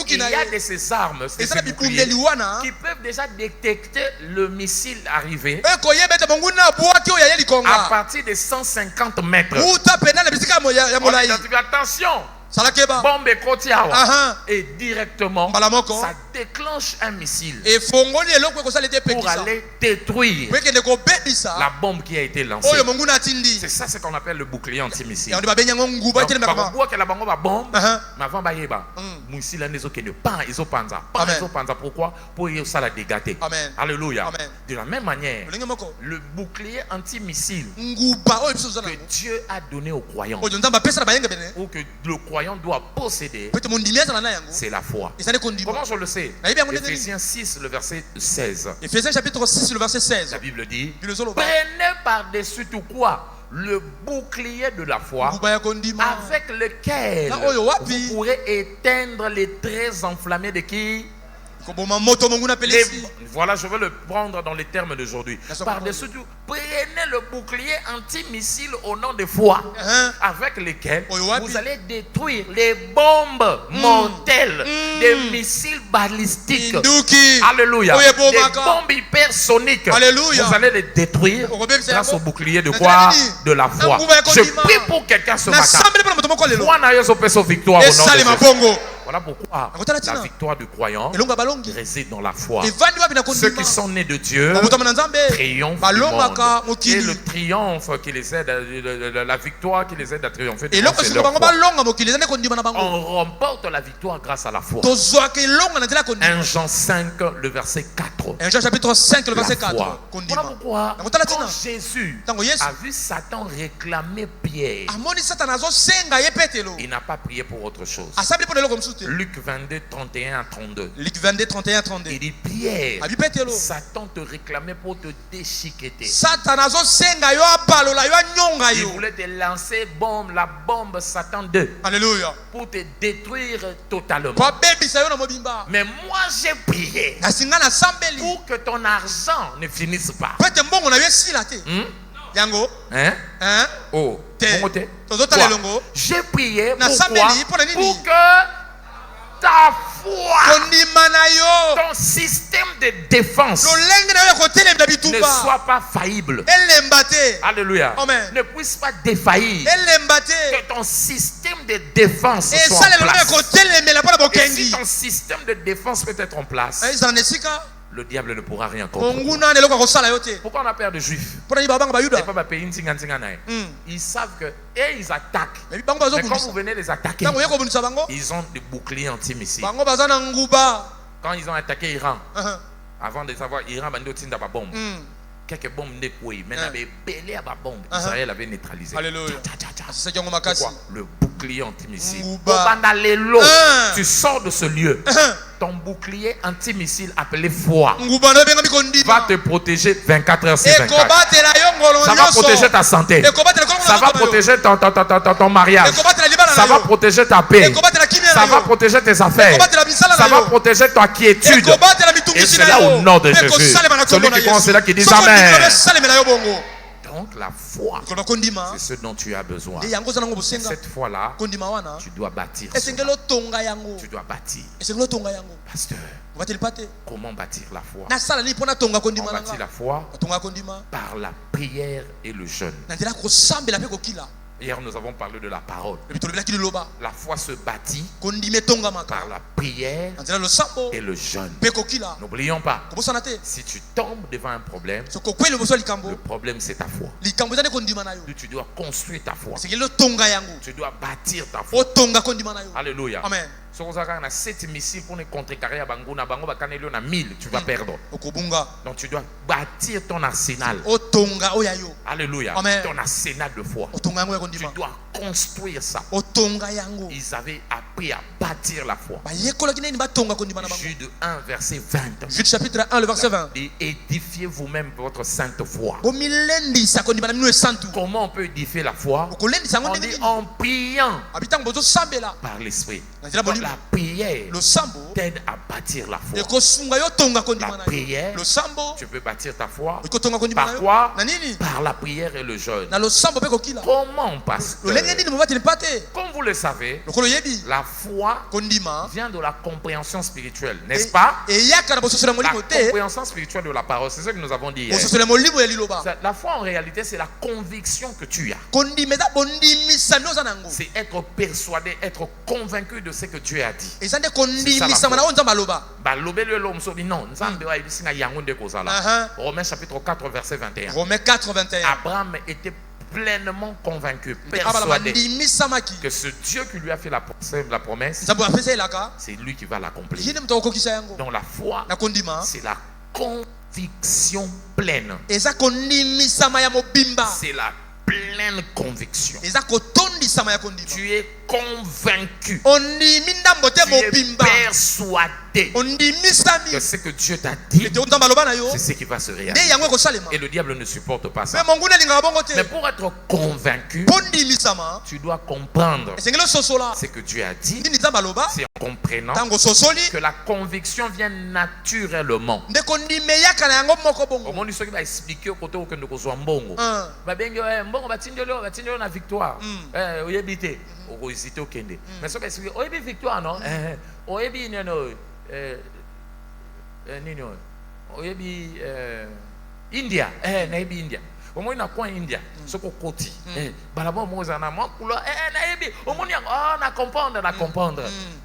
il y a de ces armes, de ces boucliers, qui peuvent déjà détecter le missile arrivé à partir de 150 mètres. On identifie, attention, bombe et Kotiawa. Et directement, ça déclenche un missile pour aller détruire la bombe qui a été lancée. C'est ça ce qu'on appelle le bouclier anti-missile. Donc, la bombe, mais avant missile pourquoi? Pour que ça la dégâter. Alléluia. De la même manière, le bouclier anti-missile que Dieu a donné aux croyants, ou que le croyant doit posséder, c'est la foi. Comment je le sais? Éphésiens 6, le verset 16. Éphésiens chapitre 6, le verset 16. La Bible dit: prenez par-dessus tout quoi? Le bouclier de la foi, avec lequel vous pourrez éteindre les traits enflammés de qui? Voilà, je veux le prendre dans les termes d'aujourd'hui. Par-dessus tout, prenez le bouclier anti-missile au nom de foi, avec lequel vous allez détruire les bombes mortelles, des missiles balistiques. Alléluia. Des bombes hypersoniques. Vous allez les détruire grâce au bouclier de quoi? De la foi. Je prie pour quelqu'un ce matin. Victoire au nom de Jésus. Voilà pourquoi la victoire du croyant réside dans la foi. Ceux qui sont nés de Dieu triomphent du monde. Et le triomphe qui les aide, la victoire qui les aide à triompher du monde, c'est leur foi. On remporte la victoire grâce à la foi. 1 Jean 5, le verset 4. 1 Jean chapitre 5, le verset 4. Voilà pourquoi quand Jésus a vu Satan réclamer Pierre, il n'a pas prié pour autre chose. Luc 22, 31 à 32. Luc 22, 31 à 32. Il dit: Pierre, Satan te réclamait pour te déchiqueter. Il voulait te lancer la bombe Satan 2. Alléluia. Pour te détruire totalement. Mais moi j'ai prié pour que ton argent ne finisse pas. Oh. J'ai prié pour que ta foi, ton système de défense ne soit pas faillible. Alléluia. Ne puisse pas défaillir. Que ton système de défense soit en place. Et si ton système de défense peut être en place, le diable ne pourra rien contre. Pourquoi on a peur de juifs? Ils savent que ils attaquent. Mais quand vous venez les attaquer, ils ont des boucliers anti-missiles. Quand ils ont attaqué Iran, avant de savoir Iran a une bombe. Quelques bombes nettoyées, mais avait belé à la bombe. Israël avait neutralisé. Alléluia. Pourquoi? Le bouclier anti-missile. Tu sors de ce lieu. Ton bouclier anti-missile appelé foi va te protéger 24 heures sur 24. Ça va protéger ta santé. Ça va protéger ton mariage. Ça va protéger ta paix. Ça va protéger tes affaires. Ça va protéger ta quiétude. Et c'est là au nom de Jésus. Celui qui croit, c'est là qui dit Amen. Donc la foi, c'est ce dont tu as besoin. Et cette foi-là, tu dois bâtir. Tu dois bâtir. Pasteur, comment bâtir la foi? On bâtit la foi par la prière et le jeûne. Hier, nous avons parlé de la parole. epi tolobelaki liloba La foi se bâtit kondima etongamaka par la prière na nzela losambo et le jeûne. mpe kokila N'oublions pas, kobosana te si tu tombes devant un problème, soki okwei liboso ya likambo le problème c'est ta foi. likambo eza nde kondima na yo Tu dois construire ta foi. esengeli otonga yango Tu dois bâtir ta foi. otonga kondima na yo Alléluia. amen Si on a 7 missiles pour les contrecarrer à Bango, na Bango, Bakanelio, na 1000, tu vas perdre. okobunga Donc tu dois bâtir ton arsenal. otonga oyo ya yo Alléluia. Amen. Ton arsenal de foi. otonga yango ya Tu kondima dois construire ça. otonga yango Ils avaient appris à bâtir la foi. bayekolaki nini batonga kondima na bango Jude 1, verset 20. Jude chapitre 1 le verset 20 Et édifiez vous-même votre sainte foi. bomilendisa kondima na mino esantu Comment on peut édifier la foi? okolendisa yango On ndenge dit nini en priant abitango bozosambela par l'esprit. na nzela Donc bolimo la prière losambo t'aide à bâtir la foi. ekosunga yo otonga kondima La na prière, yo losambo tu peux bâtir ta foi okotonga kondima na par yo quoi? na nini Par la prière et le jeûne. na losambo mpe kokila Comment, pasteur? lolenge nini mobateli mpa te Comme vous le savez, lokolo oyebi la foi kondima vient de la compréhension spirituelle, n'est-ce pas? eyaka na bososolo ya La molimo te compréhension spirituelle de la parole, c'est ce que nous avons dit hier. bososolo ya molimo ya liloba La foi en réalité, c'est la conviction que tu as. kondima eza bondimisami oza na yango C'est être persuadé, être convaincu de ce que Dieu a dit. eza nde kondimisama na oyo nzambe aloba Balobeli lo msobi non, nzambe wa ebisinga yango nde kozala. Uh-huh. Romains chapitre 4 verset 21. Romains 4 21 Abraham était pleinement convaincu, abala persuadé bandimisamaki que ce Dieu qui lui a fait la promesse, nzambe oyo apesa elaka c'est lui qui va l'accomplir. ye nde moto akokokisa yango Donc la foi, na kondima c'est la conviction pleine. eza kondimisama ya mobimba C'est la pleine conviction. eza kotondisama ya kondima Tu es convaincu. ondimi ndambo te Tu es mobimba persuadé ondimisami que ce que Dieu t'a dit, ete nzambe aloba na yo c'est ce qui va se nde réaliser. yango ekosalema Et le diable ne supporte pas mpe ça. monguna elingaka bongo te Mais pour être convaincu, mpo ndimisama tu dois comprendre esengeli ososola ce que Dieu a dit. nini nzambe aloba C'est en comprenant ntango ososoli que la conviction vient naturellement. nde kondima eyaka na yango moko bongo omoni soki baexplike kote okende kozwa mbongo Un. babengi mbongo batindeli oyo na victoire oyebi te okohésite okende mais soki explike oyebi victoire non oyebi nini oyo nini oyo oyebi india nayebi india omoni na coin india soki okoti balaba omoko ezala na mwa couleur nayebi omoni yango na comprendre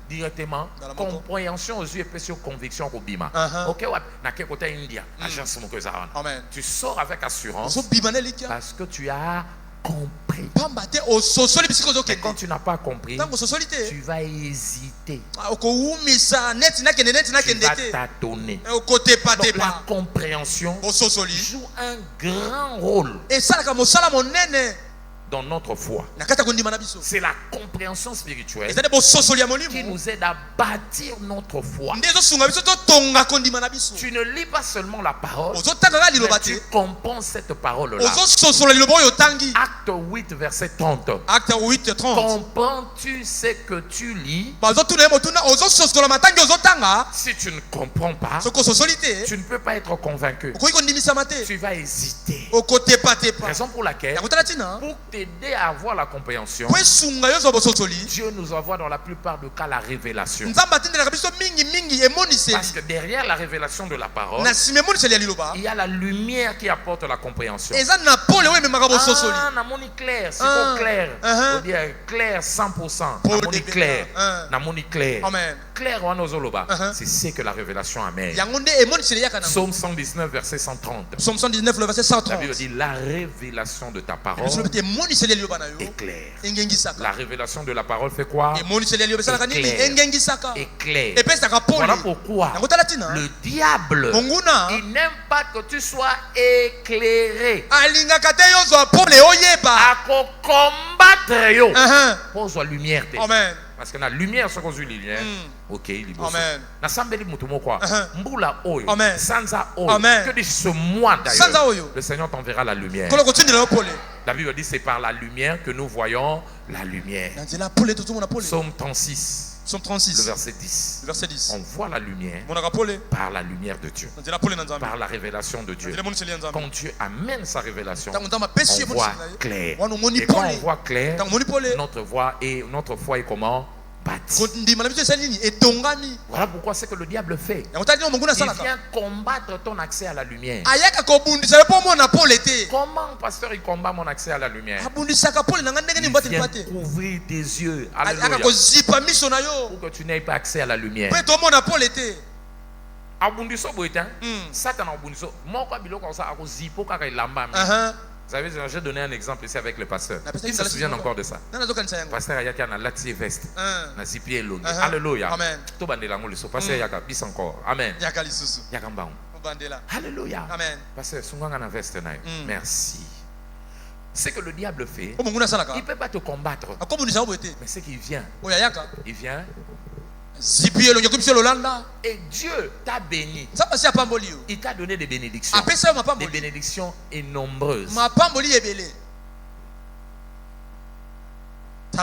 directement compréhension aux yeux epesi yo conviction kobima ok wapi nake kota india agence moko eza wana Amen. tu sors avec assurance ozobima na elikia parce que tu as compris. pamba te ososoli bisika Mais quand ozokende tu n'as pas compris, ntango ososoli te tu vas hésiter. okowumisa neti nakende neti Tu nakende vas te tâtonner. Donc okotepatepa la compréhension ososoli joue un grand rôle esalaka mosala monene dans notre foi. na kati ya kondima na biso C'est la compréhension spirituelle eza nde bososoli ya qui molimo nous aide à bâtir notre foi. nde ezosunga biso totonga kondima na biso Tu ne lis pas seulement la parole, ozotanga kaka liloba mais te tu comprends cette parole-là. ozososola liloba oyo otangi Acte 8, verset 30. acte 8 30 Comprends-tu ce que tu lis? bazotuna ye motuna ozososola matangi ozotanga Si tu ne comprends pas, soki ososoli te tu ne peux pas être convaincu. okoki kondimisama te Tu vas hésiter. okotepatepa Raison pour laquelle, ya kotala ntina pour t'aider à avoir la compréhension, po esunga yo ozwa bososoli Dieu nous envoie dans la plupart des cas la révélation. nzambe atindelaka biso mingi Parce emoniseli que derrière la révélation de la parole, na nsima emoniseli ya liloba il y a la lumière qui apporte la compréhension. eza na pole oyo ememaka bososoli namoni clair, c'est pas clair. On dit clair 100%. Namoni clair. Namoni clair. amen Clair wana ozoloba. C'est ce que la révélation amène. yango nde emoniseli eyaka nango Psaume 119, verset 130. Psaume 119 le verset La Bible 130 dit la révélation de ta parole biso lobi te emoniseli ya liloba na yo est claire. engengisaka La révélation de la parole fait quoi? emoniseli ya liloba esalaka nini Éclair. engengisaka Est claire. epesaka pole Voilà pourquoi yango tala ntina le diable, monguna il n'aime pas que tu sois éclairé. alingaka te yo ozwa pole oyeba Akokombattre yo. Pose lumière te. amen Parce que la lumière ce qu'on dit lumière. OK, il est beau. Amen. Na sambeli mutu moko. Mbula oyo. Amen. Sanza oyo. Amen. Que dit ce mois Sanza d'ailleurs. oyo. Le Seigneur t'enverra la lumière. kolo kotindela yo pole La Bible dit c'est par la lumière que nous voyons la lumière. na nzela pole tozomona pole Psaume 36, Psaume le 36 verset 10. verset 10 On voit la lumière monaka pole par la lumière de Dieu, na nzela pole na nzambe par la révélation de Dieu. nzela emoniseli ya nzambe Quand Dieu amène sa révélation, ntango nzambe apesi on ye voit emoniseli na ye clair. wana omoni Et quand on pole voit clair, ntango omoni pole notre foi est comment? bâti. Voilà pourquoi c'est que le diable fait. Il vient combattre ton accès à la lumière. Comment, pasteur, il combat mon accès à la lumière? Il vient couvrir tes yeux. Alléluia. Pour que tu n'aies pas accès à la lumière. Abundiso boitin, Satan abundiso. Moi quoi bilo comme ça, à cause zipo quand il lamba. Vous savez, j'ai donné un exemple ici avec le pasteur. Il se souvient encore de ça. Le pasteur Ayaka na lati veste, na zipier longue. Alléluia. Tout bandela mo le so. Pasteur Ayaka bis encore. Amen. Yaka mbaon. Alléluia. Amen. Pasteur sunganga na veste na. Merci. Ce que le diable fait, il ne peut pas te combattre. Mais ce qu'il vient, il vient. Et Dieu t'a béni. Il t'a donné des bénédictions. Des bénédictions et nombreuses.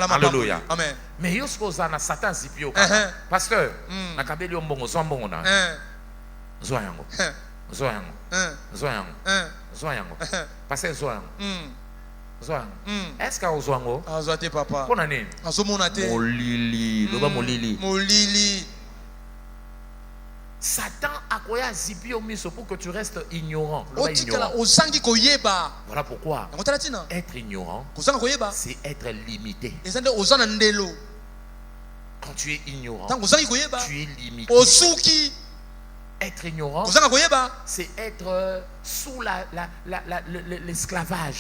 Alléluia. Amen. Mais yosko zana Satan zipio. Pasteur, nakabeli ombongo zombongo na. Zoyango. Zoyango. Zoyango. Zoyango. Pasteur Zoyango. Est-ce qu'à Zoyango? Azwate papa. Pour nani? Azomonate. Molili. Loba molili. Molili. Satan a quoi zipio miso pour que tu restes ignorant. Voilà pourquoi être ignorant, c'est être limité. Quand tu es ignorant, tu es limité. Être ignorant, c'est être sous l'esclavage.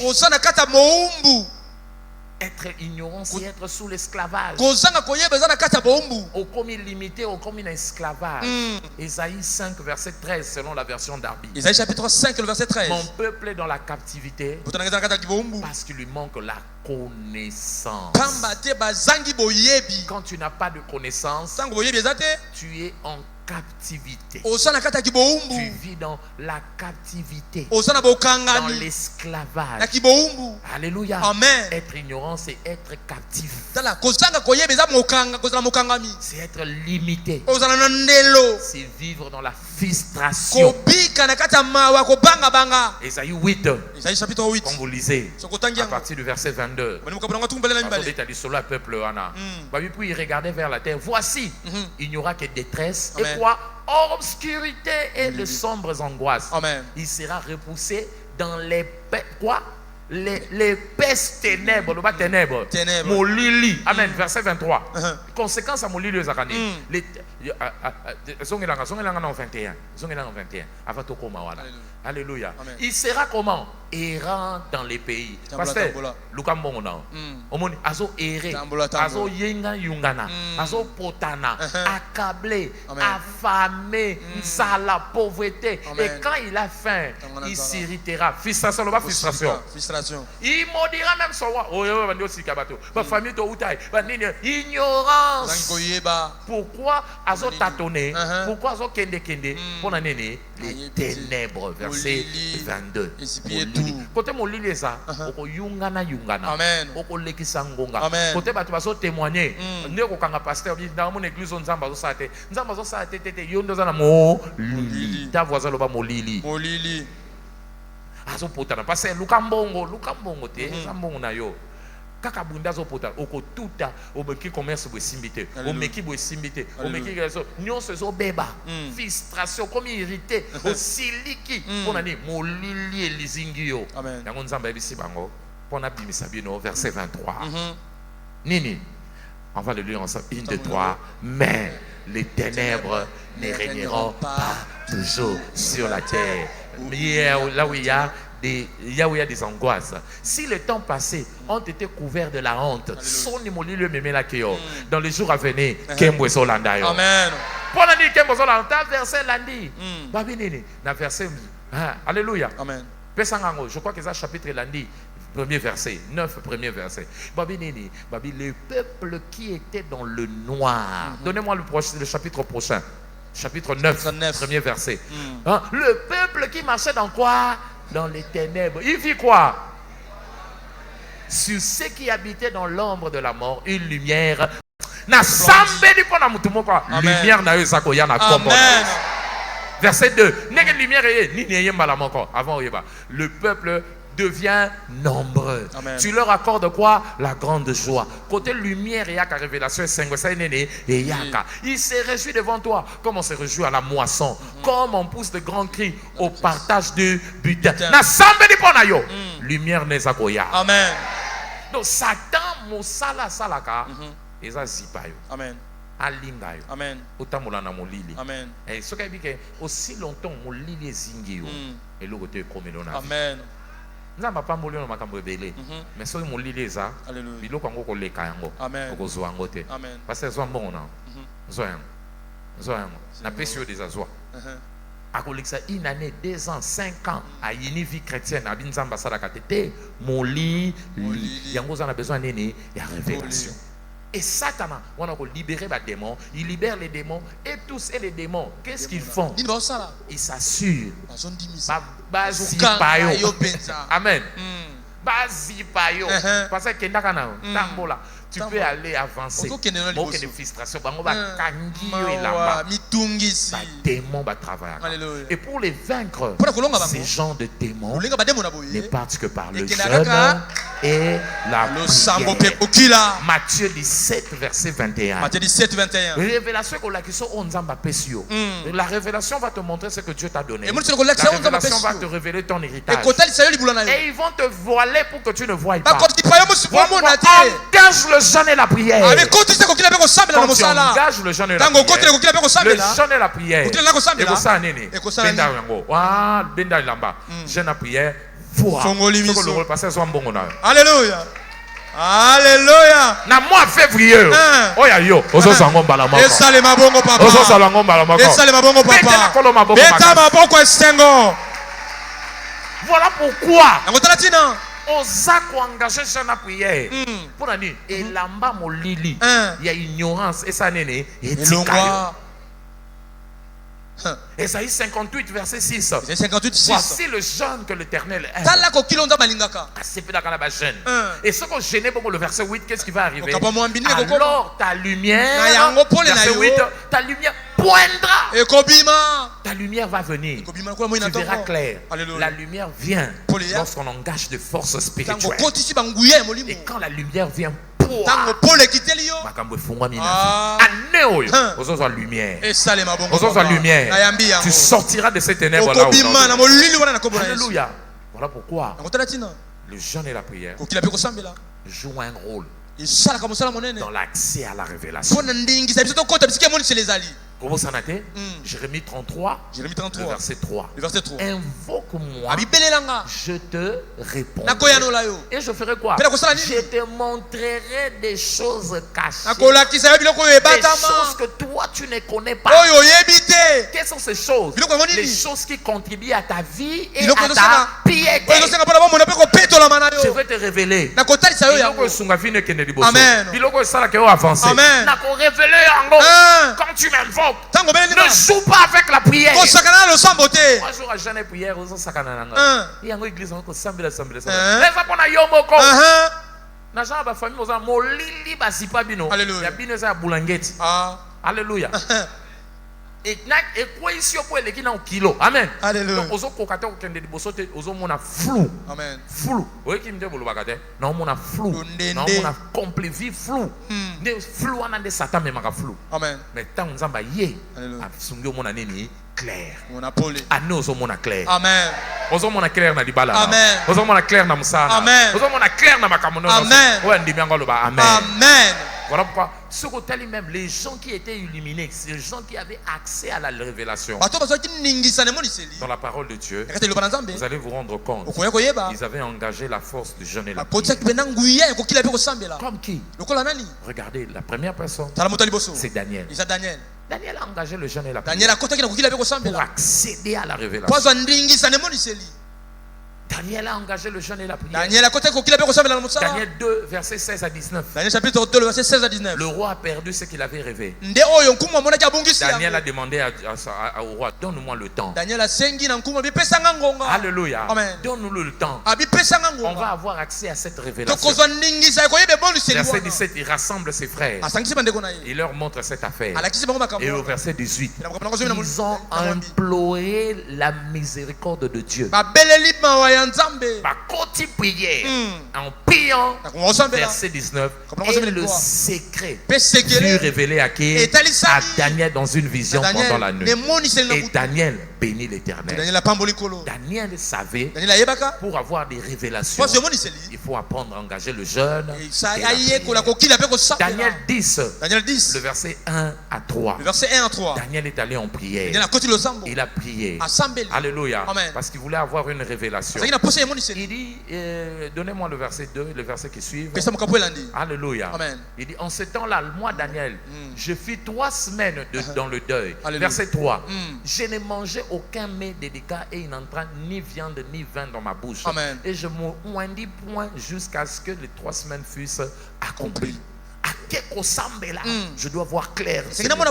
Être ignorant, c'est être sous l'esclavage. Ou comme limité, ou comme un esclavage. Ésaïe 5, verset 13, selon la version d'Arbi. Ésaïe chapitre 5, le verset 13. Mon peuple est dans la captivité parce qu'il lui manque la connaissance. Quand tu n'as pas de connaissance, tu es en captivité. Tu vis dans la captivité, dans l'esclavage. Alléluia. Amen. Être ignorant, c'est être captif. C'est être limité. C'est vivre dans la frustration. Ésaïe 8. Quand vous lisez, à partir du verset 22, le peuple Anna. Puis il regardait vers la terre. Voici, il n'y aura que détresse. Et quoi? Obscurité et de sombres angoisses. Amen. Il sera repoussé dans les quoi? Les pestes ténèbres, le bas ténèbres. Molili. Amen. Verset 23. Conséquence à Molili aux Akani. Les Zongelanga 21. Zongelanga 21. Avant tout comment voilà. Alléluia. Il sera comment? Errant dans les pays. Pasteur, Lukambongo Omoni azo erré, azo yenga yungana, azo potana, accablé, affamé, la pauvreté. Et quand il a faim, il s'irritera. Frustration, le bas frustration. Il maudira même son roi. Oh, ma famille to utaï. Ignorance. Pourquoi azo tâtonné? Pourquoi azo kende kende? Pour la néné, les ténèbres. Verset 22. Côté molili ça, oko yungana. Oko lekisa ngonga. Côté batu baso témoigner. Ndeko kanga pasteur dit dans mon église nzamba zo sate. Nzamba zo sate tete yondo za na molili. Ta voisin loba molili. Molili. Azo potana parce que lukambongo te zambongo na yo. Kaka bunda zo potana oko tuta omeki commerce bo simbité. Omeki bo simbité. Omeki reso nyonso zo beba. Frustration comme irrité, osiliki pona ni molili elizingio. Amen. Yango nzamba bisi bango pona bimisa bino verset 23. Nini? On va le lire ensemble. 1 2 3. Mais les ténèbres ne régneront pas toujours sur la terre. Là où il y a des angoisses. Si le temps passé ont été couverts de la honte, dans les jours à venir, amen. Verset lundi. Verset. Alléluia. Amen. Je crois que c'est chapitre lundi. Premier verset, 9 premier verset. Le peuple qui était dans le noir. Donnez-moi le chapitre prochain. Chapitre 9, premier verset. Le peuple qui marchait dans quoi? Dans les ténèbres. Il vit quoi? Sur ceux qui habitaient dans l'ombre de la mort, une lumière. Lumière na yosakoya na kombo. Verset 2. Le peuple devient nombreux. Amen. Tu leur accordes quoi? La grande joie. Côté lumière, il y a qu'à révélation, il se réjouit devant toi, comme on se réjouit à la moisson, comme on pousse de grands cris au partage du butin. Lumière n'est pas goya. Amen. Donc Satan, mosala salaka, eza zipayo. Amen. Alingayo. Amen. Otamola na molili. Amen. Et ce qui dit que aussi longtemps molili zingio et le côté komelona. Amen. Nzamba pa molio na makambo ebele. Mais so molili eza Alléluia. biloko ngo koleka yango. Amen. Okozwa ngo te. Amen. Parce que zo mbongo na. Zo yango. Zo yango. Na pesi yo des azwa. Akolekisa une année, 2 ans, 5 ans à une vie chrétienne à binzamba salaka tete molili yango za na besoin nini ya révélation. Et Satan, on a libéré les démons. Il libère les démons. Et tous et les démons, qu'est-ce qu'ils font? Ils s'assurent. Amen. Parce que tu peux aller avancer. Aucune frustration. Démons va travailler. Et pour les vaincre, ces gens de démons ne partent que par le jeûne et la prière. Matthieu 17, verset 21. Matthieu 17, 21. La révélation va te montrer ce que Dieu t'a donné. La La révélation va te révéler ton héritage. Et ils vont te voiler pour que tu ne voies pas. Engage le jeûne et la prière. Quand tu engages le jeûne et la prière, jeûne et prière, Alléluia. Alléluia. Na mois février. Oya yo. Ozo sango mbala mako. Esale mabongo papa. Ozo salango mbala mako. Esale mabongo papa. Beta mabongo esengo. Voilà pourquoi. Ngotalatina. Oza ko engager jeune prière. Pour nani? Elamba molili. Il y a ignorance et ça nene. Etika. Esaïe 58 verset 6. 58 6. Voici le jeûne que l'Éternel aime. Et ce qu'on gênait pour le verset 8, qu'est-ce qui va arriver? Alors ta lumière, verset 8, ta lumière poindra. Ta lumière va venir. Tu verras clair. La lumière vient lorsqu'on engage de forces spirituelles. Et quand la lumière vient, tu sortiras de ces ténèbres là. Alléluia. Voilà pourquoi le jeûne et la prière jouent un rôle dans l'accès à la révélation. Comment ça n'a été? Jérémie 33, le verset 3. Invoque-moi, je te répondrai. Et je ferai quoi? Je te montrerai des choses cachées. Des choses que toi tu ne connais pas. Quelles sont ces choses? Les choses qui contribuent à ta vie et à ta piété. Je vais te révéler. Amen. Quand tu m'invoques, ne joue pas avec la prière. Moi, je n'aurai jamais prière. Il y a une église qui s'assemble. Alléluia. Et quoi ici pour les qui n'ont kilo. Amen. Alléluia. Donc, ozo kokate okende liboso te ozo mona flou. Amen. Flou. Oye ki mde bolo bakate. Na mona flou. Na mona complet vie flou. Ne flou ana de Satan me maka flou. Amen. Mais tant nzamba ye. Alléluia. Asungi mona nini clair. Mona pole. Ane ozo mona clair. Amen. Ozo mona clair na libala. Amen. Ozo mona clair na musana. Amen. Ozo mona clair na makamono. Amen. Oya ndimi ngolo ba amen. Amen. Voilà pourquoi, ce côté même, les gens qui étaient illuminés, c'est les gens qui avaient accès à la révélation. Dans la parole de Dieu, vous allez vous rendre compte, ils avaient engagé la force du jeûne et la prière. Comme qui? Regardez, la première personne, c'est Daniel. Daniel a engagé le jeûne et la prière pour accéder à la révélation. Daniel a engagé le jeûne et la prière. Daniel 2, verset 16 à 19. Daniel chapitre 2, verset 16 à 19. Le roi a perdu ce qu'il avait rêvé. Daniel a demandé au roi, donne-moi le temps. Alléluia. Donne-nous le temps. On va avoir accès à cette révélation. Verset 17, il rassemble ses frères. Il leur montre cette affaire. Et au verset 18, ils ont imploré la miséricorde de Dieu. ya nzambe Bakoti prière en priant. Verset 19. Et le secret fut révélé à qui? À Daniel dans une vision pendant la nuit. Et Daniel bénit l'Éternel. Daniel savait, pour avoir des révélations, il faut apprendre à engager le jeûne. Daniel 10, le verset 1 à 3. Daniel est allé en prière. Il a prié. Alléluia. Parce qu'il voulait avoir une révélation. Il dit, donnez-moi le verset 2, le verset qui suit. Alléluia. Il dit, en ce temps-là, moi Daniel, je fis 3 semaines dans le deuil. Verset 3. Je n'ai mangé aucun mets délicat et il n'entra ni viande ni vin dans ma bouche. Et je me oindis point jusqu'à ce que les 3 semaines fussent accomplies. Je dois voir clair. Je dois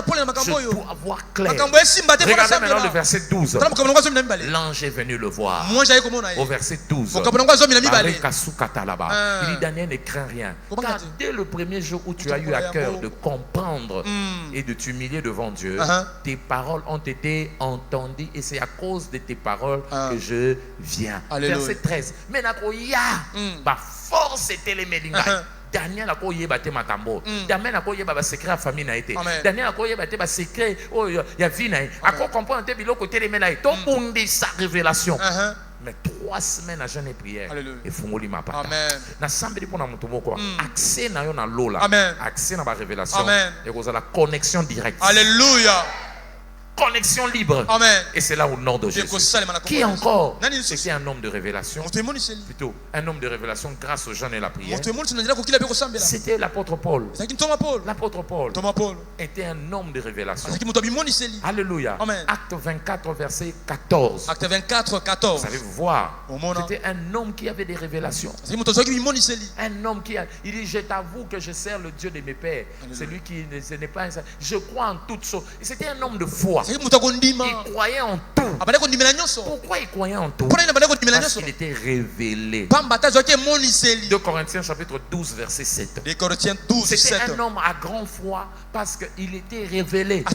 avoir clair. Regardez maintenant le verset 12. L'ange est venu le voir. Au verset 12. Il dit, Daniel, ne crains rien. Car dès le premier jour où tu as eu à cœur de comprendre et de t'humilier devant Dieu, tes paroles ont été entendues et c'est à cause de tes paroles que je viens. Verset 13. Mais force était les mélingas. Daniel a koyé baté matambo. Daniel a koyé ba secret à famille na été. Daniel a koyé baté ba secret oh ya vie na. A ko comprendre te biloko télémé na to bundi sa révélation. Mais 3 semaines à jeûne et prière. Et fungoli ma pata. Na samedi pour na mutu moko. Accès na yo na lola. Accès na ba révélation. Et vous avez la connexion directe. Alléluia. Connexion libre. Amen. Et c'est là au nom de Jésus. Qui encore? C'est un homme de révélation. Plutôt un homme de révélation grâce au jeûne et la prière. C'était l'apôtre Paul. L'apôtre Paul était un homme de révélation. Alléluia. Acte 24 verset 14. Acte 24 14. Vous allez voir. C'était un homme qui avait des révélations. Un homme qui a. Il dit, je t'avoue que je sers le Dieu de mes pères. Celui qui n'est pas. Je crois en toutes choses. C'était un homme de foi. Il croyait en tout. Pourquoi il croyait en tout? Parce qu'il était révélé. 2 Corinthiens chapitre 12 verset 7. C'était un homme à grande foi parce qu'il était révélé.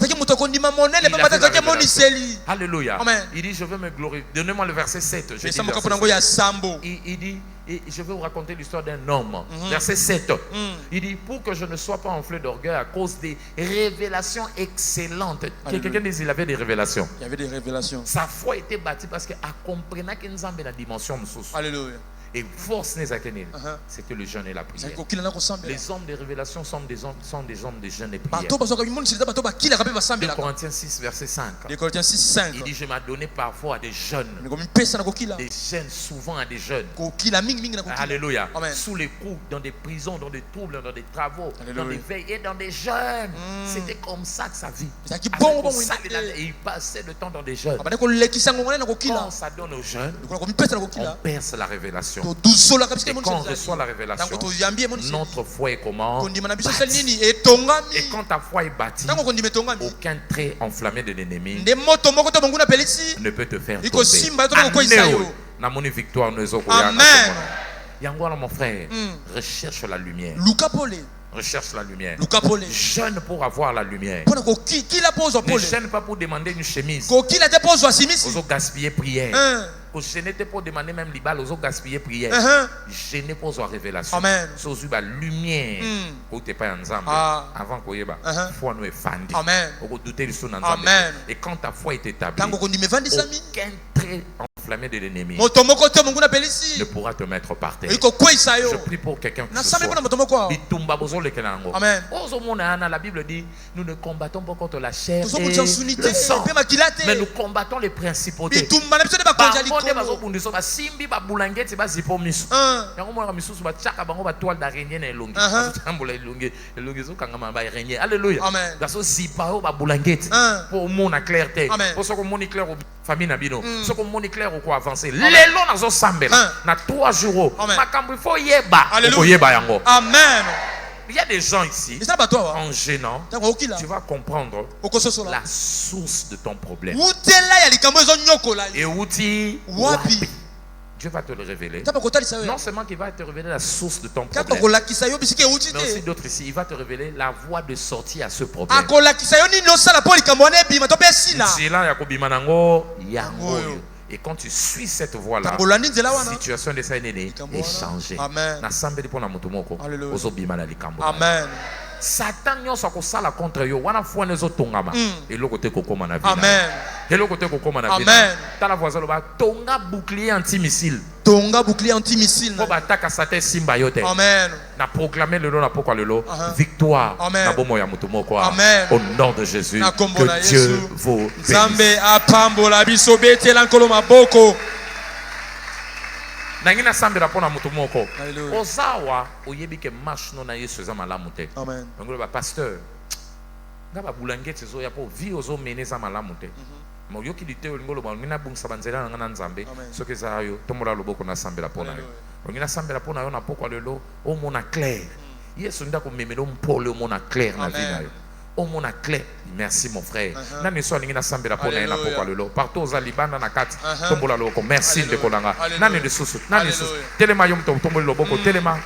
Alléluia. Il dit, je veux me glorifier. Donnez-moi le verset 7. Il dit, et je vais vous raconter l'histoire d'un homme. Verset 7. Il dit, pour que je ne sois pas enflé d'orgueil à cause des révélations excellentes. Quelqu'un dit qu'il avait des révélations. Il y avait des révélations. Sa foi était bâtie parce qu'il comprenait qu'il y avait la dimension de sous. Alléluia. Et force n'est akenil. C'était le jeûne et la prière. Les hommes de révélation sont des hommes de jeûne et prière. 2 Corinthiens 6 verset 5. Il dit, je m'ai donné parfois à des jeunes. Des jeunes, souvent à des jeunes. Alléluia. Sous les coups, dans des prisons, dans des troubles, dans des travaux, dans des veilles et dans des jeûnes. C'était comme ça que sa vie. Et il passait le temps dans des jeûnes. Quand ça donne aux jeunes, on perce la révélation. Et quand on reçoit la révélation, notre foi est comment? Et quand ta foi est bâtie, aucun trait enflammé de l'ennemi ne peut te faire tomber. Victoire. Mon frère, recherche la lumière. Recherche la lumière. Jeûne pour avoir la lumière. Ne jeûne pas pour demander une chemise. Vous gaspiller prière. Je n'étais pas demander même l'ibal, aux gaspiller prière. Je n'ai pas la révélation. Sur la lumière. Avant qu'on y ait foi nous est fandi. On douter du son ensemble. Et quand ta foi est établie, aucun trait enflammé de l'ennemi ne pourra te mettre par terre. Je prie pour quelqu'un qui se soit. La Bible dit, nous ne combattons pas contre la chair et le sang, mais nous combattons les principautés. Alléluia. Pour mon clarté, pour mon clair famille nabino, ce qu'on moni clair ou quoi avancer. Les lots nazo sambela na 3 jours. Makambu faut yeba. Amen. Il y a des gens ici, en gênant, tu vas comprendre la source de ton problème. Et outil, Dieu va te le révéler. Non seulement qu'il va te révéler la source de ton problème, mais aussi d'autres ici, il va te révéler la voie de sortie à ce problème. Et quand tu suis cette voie-là, Tambolani nzela la wana. situation de ça est changée. Amen. Nasambeli pona mutu moko. Alléluia. Ozobima na likambo. Amen. Satan nyonso akosala contre yo wana fois nezo tongama eloko te kokoma na vie. Amen. Eloko te kokoma na vie. Amen. Tala voisin loba tonga bouclier anti-missile. Tonga bouclier anti-missile. Po bataka Satan simba yo te. Amen. Na proclamer le nom na pokwa lelo victoire Amen. na bomo ya mutu moko. Amen. Au nom de Jésus, Na kombo na que Dieu Yesu. vous Zambe bénisse. apambola biso betela nkolo maboko. Nangina sambela pona mutu moko. Alléluia. Ozawa oyebi ke marche no na Yesu eza malamu te. Amen. ngolo ba pasteur ngaba bulangeti zo ya po vi ozo meneza malamu te mo yoki lite ngolo ba ngina bungisa banzela na nzambe Amen. soki za yo tomola loboko na sambela pona yo ngina sambela pona yo na pokwa lelo o mona clair Yesu ndako memelo mpole o mona clair na vie na yo o mona clair. Merci mon frère. Nani so ngina sambela pona yo na pokwa lelo partout za libanda na kati tombola loboko. Merci de kolanga nani de susu nani de susu telema yo mto tombola loboko telema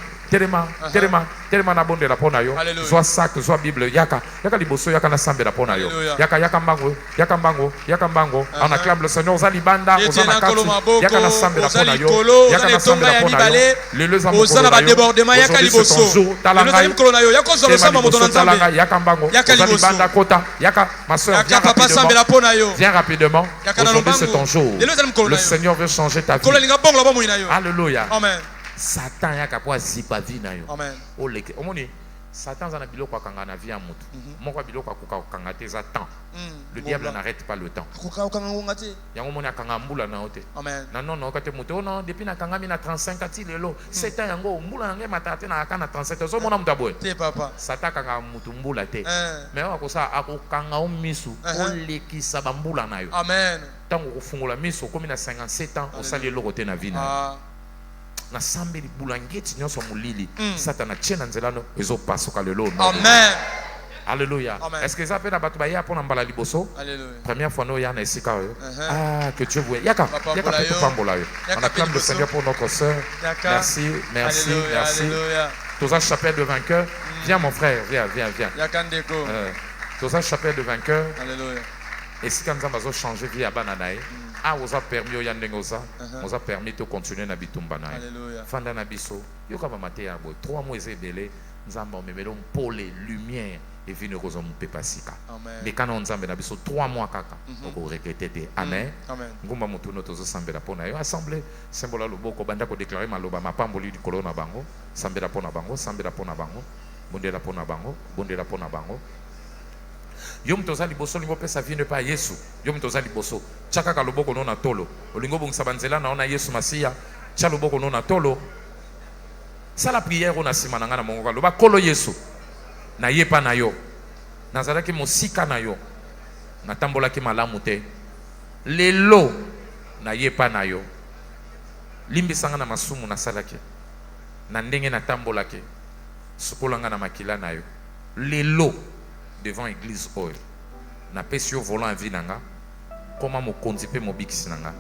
na bonde la pona yo zwa sac zwa bible yaka liboso yaka na sambela pona yo yaka mbango on acclame le Seigneur za libanda oza na kati yaka na sambela pona yo yaka na sambela pona yo lelo za oza na ba débordement yaka liboso talanga yo yako zo sama moto na nzambe yaka mbango oza libanda kota yaka ma soeur yaka papa sambela pona yo viens rapidement aujourd'hui c'est ton jour le Seigneur veut changer ta vie. Alléluia. Amen. Satan yaka po azipa vie na yo. Amen. Oleke omoni Satan za na biloko akanga na vie ya mutu moko biloko akoka kanga te za temps. Le diable n'arrête pas le temps. Yango moni akanga mbula na ote. Amen. Na non kate mutu non depuis na kanga mi na 35 ati lelo 7 ans yango mbula nge matate na aka na 37 zo mona mutaboy Te papa. Satan kanga mutu mbula te mais akosa akokanga o misu olekisa ba mbula na yo. Amen. Tango kofungola misu komi na 57 ans osali eloko te na vie na na sambeli bulangeti nyonso mulili Satan tchena nzelano ezopasuka lelo. Amen. Alléluia. Amen. Est-ce que ça peut na batu ba ya pona mbala liboso? Alléluia. Première fois no ya na esika yo. Que Dieu vous yaka peut pambola yo. On acclame le Seigneur pour notre sœur. Merci. Alléluia. Toza chapelle de vainqueur. Viens mon frère, viens. Yakandeko. Toza chapelle de vainqueur. Alléluia. Et si quand nous changer vie à bananaï, vous a permis au yandengoza, vous a permis de continuer na bitumba naï. Alléluia. Fanda na biso, yo ka mate ya boy. 3 mois ezebele, nzamba memelon pour les lumières et vino rozo mpe pasika. Amen. Mais quand on nzamba na biso 3 mois kaka, on regretter te. Amen. Amen. Ngumba mutu no tozo sambela pona yo assemblée, symbole loboko banda ko déclarer maloba mapamboli di kolona bango, sambela pona bango, bondela pona bango. Yom toza liboso lingo pesa vie ne pas Yesu. Yom toza liboso. Chaka ka loboko no na tolo. Olingo bongisa banzela na ona Yesu Masia. Cha loboko no na tolo. Sala prière na sima na ngana mongoka. Loba kolo Yesu. Na yepa na yo. Nazalaki mosika na yo. Na tambola ki malamu te. Lelo na yepa na yo. Limbisanga na masumu na salaki. Na ndenge na tambola ke. Sukolanga na makila na yo. Lelo devant église oil na pesio volant vie nanga comment mo konzipe mo bikisi nanga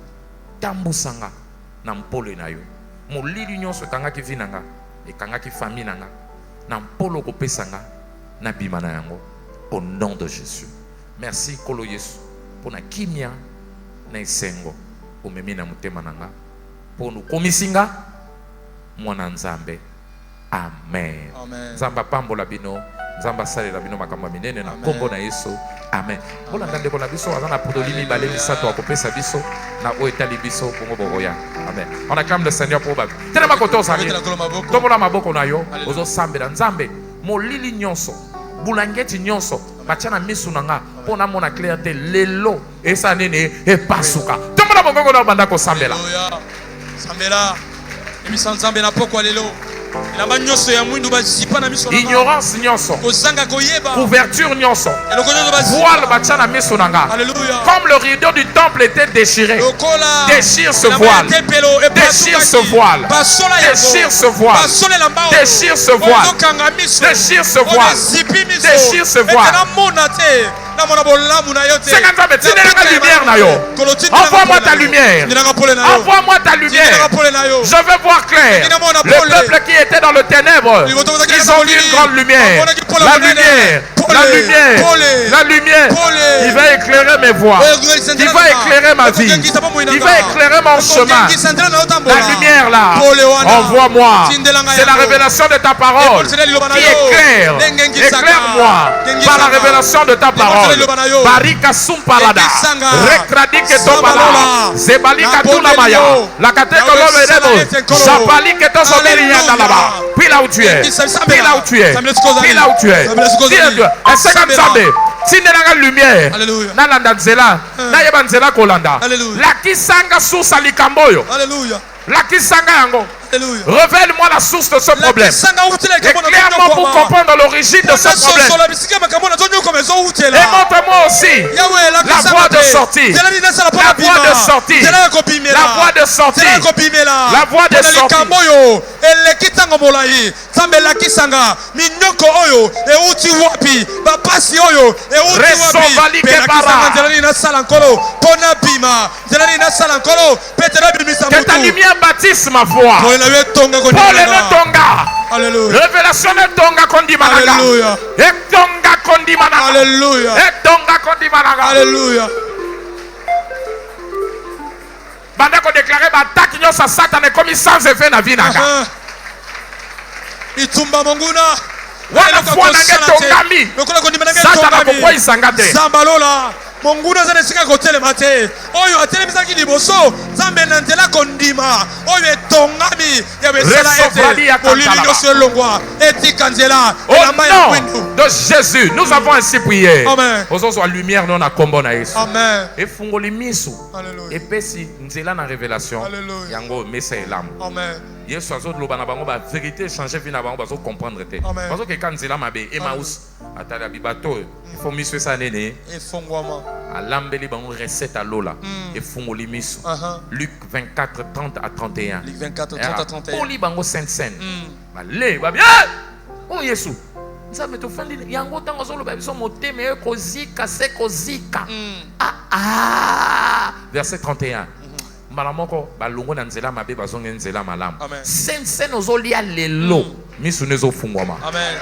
tambusanga na mpolo na yo mo lili nyonso kanga ki vie nanga e kanga ki famille nanga na mpolo ko pesanga na bima na yango au nom de Jésus. Merci kolo Yesu pour na kimia na isengo o memi na mutema nanga pour nous komisinga mwana nzambe. Amen. Nzamba pambola bino Nzamba salela bino makambo minene na kombo na Yesu. Amen. Bola ndande ko na biso azana podolimi baleli sato akopesa biso na o etali biso bongo boya. Amen. On acclame le Seigneur pour ba. Tellement koto sami. Tobola maboko na yo ozo sambela nzambe molili nyonso bulangeti nyonso bachana misu nanga pona mona clarté lelo esa nene e pasuka. Tobola bongo na banda ko sambela. Alléluia. Sambela. Emisa nzambe na poko lelo. Ignorance nyonso, couverture nyonso, voile bachana misonanga. Comme le rideau du temple était déchiré, déchire ce voile, déchire ce voile, déchire ce voile, déchire ce voile, déchire ce voile, déchire ce voile. Envoie-moi ta lumière. Envoie-moi ta lumière. Je veux voir clair. Le peuple qui était dans le ténèbre, ils ont vu une grande lumière. La lumière La lumière. Il va éclairer mes voies. Il va éclairer ma vie. Il va éclairer mon chemin. La lumière là, envoie-moi. C'est la révélation de ta parole qui éclaire. Éclaire-moi par la révélation de ta parole. Barika Sumparada. Rekradique Tobala. Zebalika Tunamaya. La catégorie de Zapalike Tosobiriya là-bas. Puis là où tu es. Puis là où tu es. Puis là où tu es. Est-ce que Nzambe tindelanga lumière nalanda nzela nayeba nzela kolanda lakisanga susa likambo oyo lakisanga yango. Révèle-moi la source de ce problème. Éclaire-moi pour comprendre l'origine de ce problème. Et montre-moi aussi la voie de sortie. La voie de sortie. La voie de sortie. La voie de sortie. Que ta lumière bâtisse ma foi. Alléluia. Révélation de Tonga Kondimanaga. Alléluia. Et Tonga Kondimanaga. Alléluia. Et Tonga Kondimanaga. Alléluia. Banda ko déclarer attaque nyo sa Satan comme sans effet na vie nanga. Itumba monguna. Wana foi na tongami. Satan akokwa isangate. Zambalola. Monguna zane sika kotelema te. Oyo atelemisa ki liboso Nzambe na nzela kondima. Oyo etongami ya besala ete bolili nyonso elongwa etika nzela elamba ya kwindu. De Jésus, nous avons ainsi prié. Amen. Ozo la lumière non na kombo na Yesu. Amen. Efungoli misu. Alléluia. Epesi nzela na révélation. Alléluia. Yango mesa elam. Amen. Yesu azoloba na bango ba vérité changer vie na bango bazo comprendre te. Bazo ke kanzela mabe Emmaüs atala bibato. Il faut misu ça nene. Efongwama. Alambeli bango recette à lola. Efungoli misu. Luc 24 30 à 31. Luc 24 30 à 31. Oli bango sainte scène. Ba le ba bien. Oh Yesu. Ça me tofandi yango tango zoloba biso moteme ekozika se kozika. Verset 31. Malamoko balongo na nzela mabe bazonge nzela malam. Sense nozolia lelo misu nezo fungwama. Amen.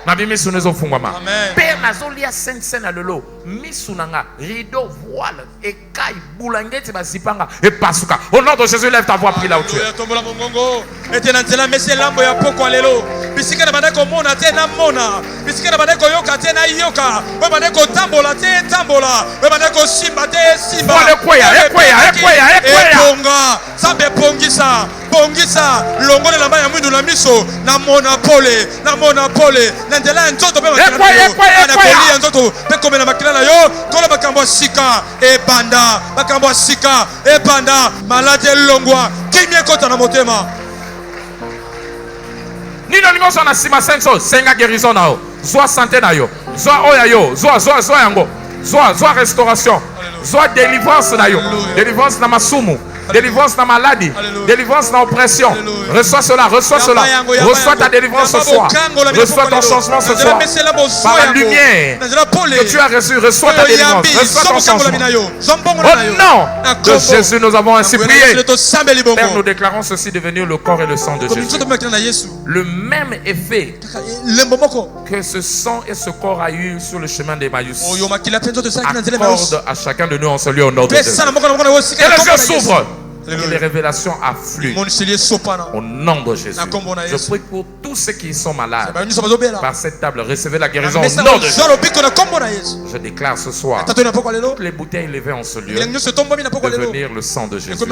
Nabi misu nezo fungwama. Amen. Père nazolia sense na lelo misu nanga rideau voile ekai bulangeti bazipanga et pasuka. Au nom de Jésus lève ta voix prie là où tu es. Tombola mongongo ete na nzela mese lambo ya poko lelo. Bisika na banda ko mona te na mona. Bisika na banda ko yoka te na yoka. We banda ko tambola te tambola. We banda ko simba te simba. Ekweya. Ponga Sambe pongisa pongisa longo de la baya mwindu na miso na monopole na ndela nzoto pe makila nzoto pe komena makila na yo kolo bakambo sika e banda malade longwa kimye kota na motema nino lingo so na sima senso senga guérison na yo zwa santé na yo zwa oya yo zwa yango zwa restauration zwa délivrance na yo délivrance na masumu délivrance dans maladie, délivrance dans oppression. Reçois cela, reçois ta délivrance ce soir. Reçois ton changement ce soir. Par la lumière que tu as reçue, reçois ta délivrance. Reçois ton changement. Au nom de Jésus, nous avons ainsi prié. Père, nous déclarons ceci devenir le corps et le sang de Jésus. Le même effet que ce sang et ce corps a eu sur le chemin d'Emmaüs accorde à chacun de nous en ce lieu au nom de Jésus. Et les yeux s'ouvrent. Et les révélations affluent au nom de Jésus. Je prie pour tous ceux qui sont malades. Par cette table, recevez la guérison au nom de Jésus. Je déclare ce soir toutes les bouteilles levées en ce lieu devenir le sang de Jésus.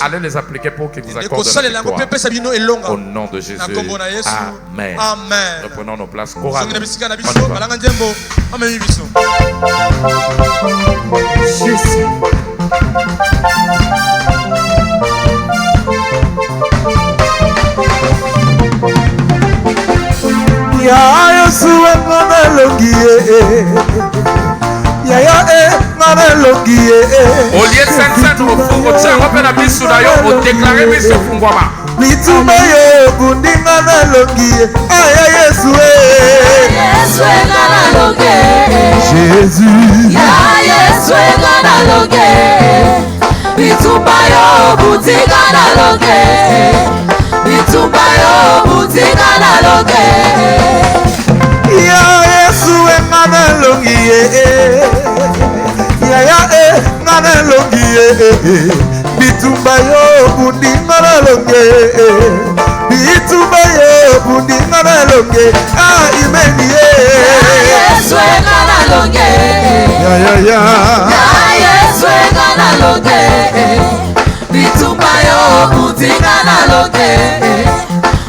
Allez les appliquer pour qu'ils vous accordent la victoire. Au nom de Jésus. Amen. Reprenons nos places. Jésus. Ya Yesu ngamelongi ya ngamelongi Olie sensen ofungo tsango pe na bisu na yo o déclarer bisu fungwama Litume yo bundi ngamelongi ya Yesu Yesu ngamelongi Jésus ya Yesu ngamelongi Litume yo bundi ngamelongi Litume yo bundi ngamelongi Ya Yesu ngana longi yaya ngana longi bitumba yo bundi ngana longi bitumba yo bundi ngana longi imeni Yesu ngana longi ya Yesu ngana longi bitumba yo bundi ngana longi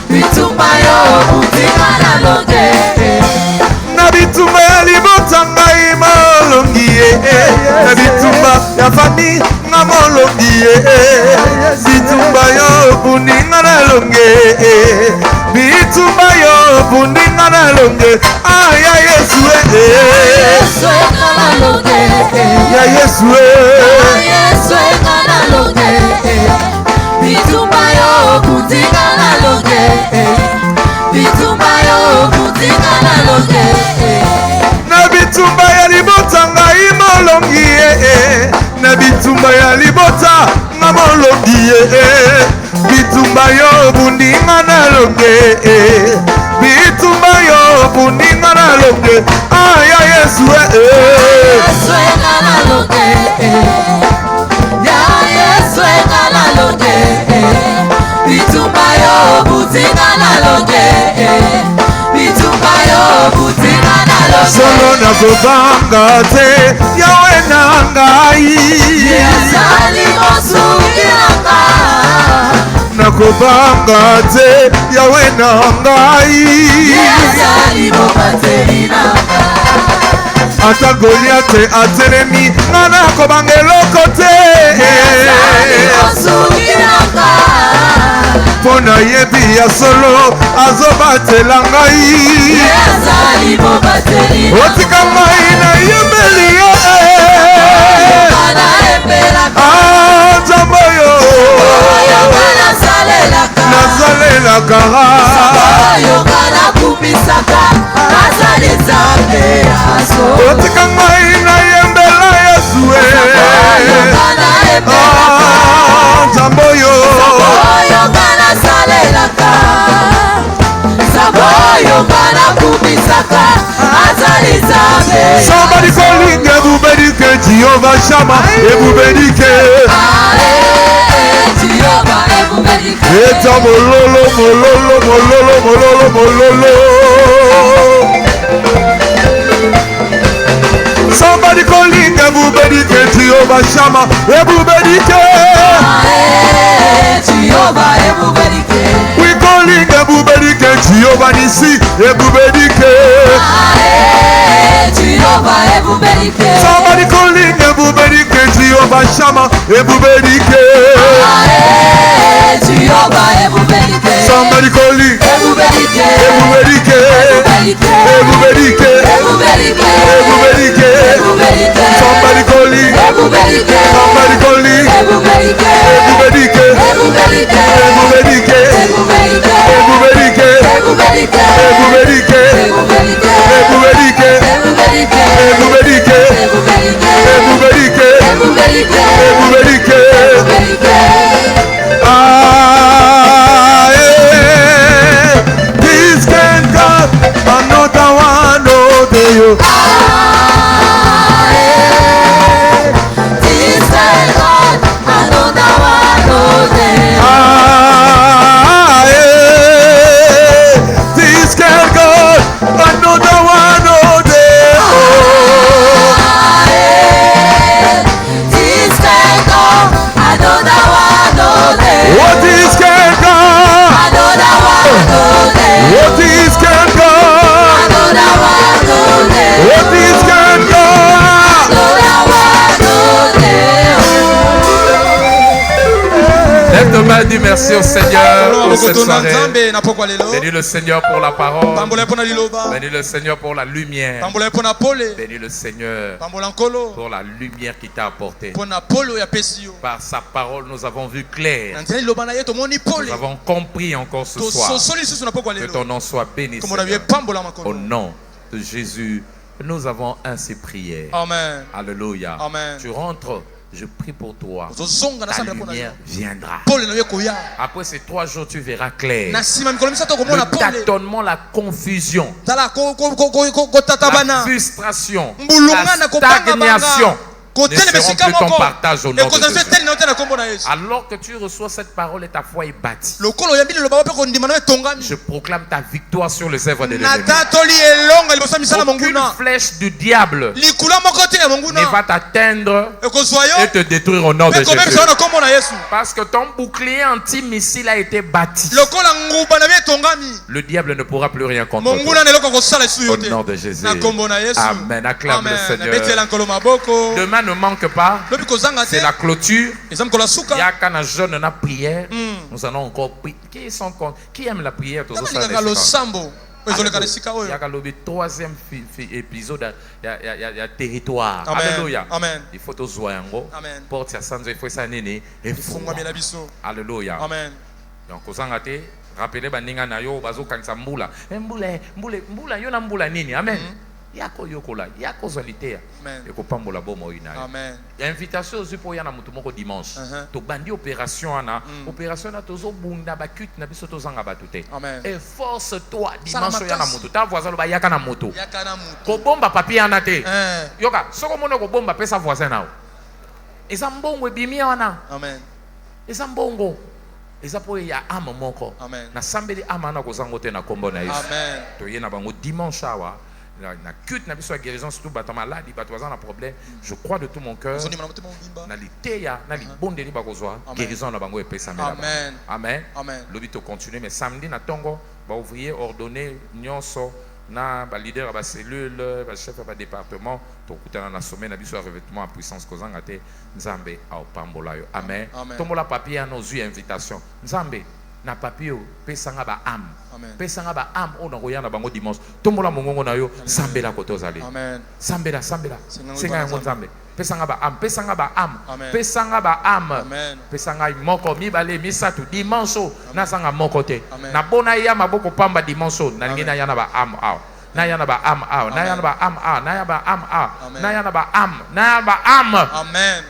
bitumba yo bundi ngana longi na bitumba ya libota ngai molongi na bitumba ya fami nga molongi bitumba yo bundi nga na longe bitumba yo bundi nga na longe ya Yesu Yesu nga na longe ya Yesu Yesu nga na longe bitumba yo bundi nga na longe bitumba yo bundi nga na longe na bitumba ya libota ngai molongi na bitumba ya libota nga molongi bitumba yo bundi nga na longe bitumba yo bundi nga na longe ya Yesu Yesu nga na longe ya Yesu nga na longe bitumba yo bundi nga na longe bitumba yo bundi nga na longe solo na kobanga te yawe na ngai yazali mosuki na nga nakobanga te yawe na ngai yazali mobateli na nga ata Goliate atelemi nga nakobanga eloko te yazali mosuki na nga mpo nayebi ya solo azobatela ngai yazali mobateli na nga otika ngai nayembeli ye kana epelaka nzambe oyo oyo kana salelaka nazalelaka oyo kana kumisaka azali nzambe aso otika ngai nayembela Yesu oyo kana epelaka nzambe oyo oyo kana salelaka oyo kana kumisaka azali nzambe somebody calling ebubedike Jehovah Shammah ebubedike Jehova ebubedike eta mololo mololo mololo mololo mololo somebody calling ebubedike Jehovah Shammah ebubedike Jehova ebubedike we calling ebubedike Jehovah Nisi ebubedike Jehova ebubedike somebody calling ebubedike Jehovah Shammah ebubedike Jehova ebubedike somebody calling ebubedike ebubedike ebubedike ebubedike ebubedike ebubedike somebody calling ebubedike somebody calling ebubedike ebubedike ebubedike ebubedike ebubedike ebubedike ebubedike ebubedike ebubedike ebubedike ebubedike ebubedike ebubedike ebubedike ebubedike ebubedike ebubedike this can come another one oh you this time God another one oh this can go another one oh this time God another one oh what is can go another one oh what is can go another one oh what is can go another one oh Lève ta main, dis merci au Seigneur pour cette soirée. Bénis Bénis le Seigneur pour la parole. le Bénis le Seigneur pour la lumière. Bénis le Seigneur pour la lumière qu'il t'a apportée. Par sa parole, nous avons vu clair. Nous avons compris encore ce soir. Que ton nom soit béni, Seigneur. Au nom de Jésus, nous avons ainsi prié. Amen. Alléluia. Amen. Tu rentres je prie pour toi. ozozonga na Ta nzambe mpona yo lumière viendra. pole na yo ekoya Après ces 3 jours, tu verras clair. na nsima mikolo misato okomona Le pole tâtonnement, la confusion, tala la kotatabana frustration, mbulungana la kobangabanga stagnation ne kotelema seront esika plus ton moko partage au nom de ekozala so Jésus. eteli na yo te na kombo na yesu Alors que tu reçois cette parole et ta foi est bâtie, lokolo oyambi liloba mpe kondima na yo etongami je proclame ta victoire sur les œuvres de l'ennemi. natatoli elonga liboso ya misala Aucune monguna flèche du diable likula moko te ya ne monguna va t'atteindre ekozwa et yo te détruire au nom de mpe kobebisa Jésus. yo na kombo na yesu Parce que ton bouclier anti-missile a été bâti. lokola nguba na yo etongami Le diable ne pourra plus rien contre toi. monguna na eloko kosala esu yo Au te nom de Jésus. na kombo na yesu Amen. Acclame le amen Seigneur. nabetela nkolo maboko Demain ne manque pas. lobi kozanga te C'est la clôture. eza mokolo ya suka Yaka na jeûne na prière. Nous allons encore prier. Qui aime la prière? balingaka losambo oyo ezoleka na esika oyo Yaka lobi 3e épisode ya territoire. Amen. Alléluia. Amen. Il faut tozwa yango. Amen. Porte ya sanzo il faut ça nini efungwami na biso Alléluia. amen Donc kozanga te rappelez baninga na yo bazokangisa mbula. Mbula yo na mbula nini? Amen. Yako yokola, yako zalitea. Amen. Ekopambola bomo ina. amen Invitation aussi pour yana mutu moko dimanche. To bandi opération ana, opération na tozo bunda bakut na biso tozanga batute. amen Et force-toi Sala dimanche yana makasi. mutu. Ta voisin lo ba yaka na moto. yaka na mutu Ko bomba papier ana te. Eh, Yoka, soko mono ko bomba pesa voisin nao. Eza mbongo ebimi wana. amen Eza mbongo. Eza po ya ama moko. Amen. Na sambeli ama na kozango te na kombo na Yesu. amen To yena bango dimanche awa. Na culte na biso ya guérison surtout bato maladi bato baza na problème. Je crois de tout mon cœur. ozondima na motema mobimba Na liteya na libondeli bakozwa Amen. guérison na bango epesamela bango. Amen. Amen. Amen. Lobi to continuer mais samedi na tongo ba ouvrier ordonné nyonso na ba leader ba cellule ba chef ba département to kutana na sommet na biso ya revêtement à puissance kozanga te nzambe au pambola yo. Amen. Amen. Tombola papier na ozwi invitation. Nzambe na papier o pesanga ba âme. Amen. Pesanga ba âme o na koya na bango dimanche. Tombola mongongo na yo sambela kotozali. amen Sambela Senga senga yango nzambe pesanga ba âme pesanga ba âme Amen. pesanga ba âme Amen. pesanga moko mibale misatu dimanche nazanga moko te Amen. na bona ya maboko pamba dimanche nalingi na yana ba âme awa na yana ba âme awa na yana ba âme awa na yana ba âme awa Amen. na yana ba âme na yana ba âme. amen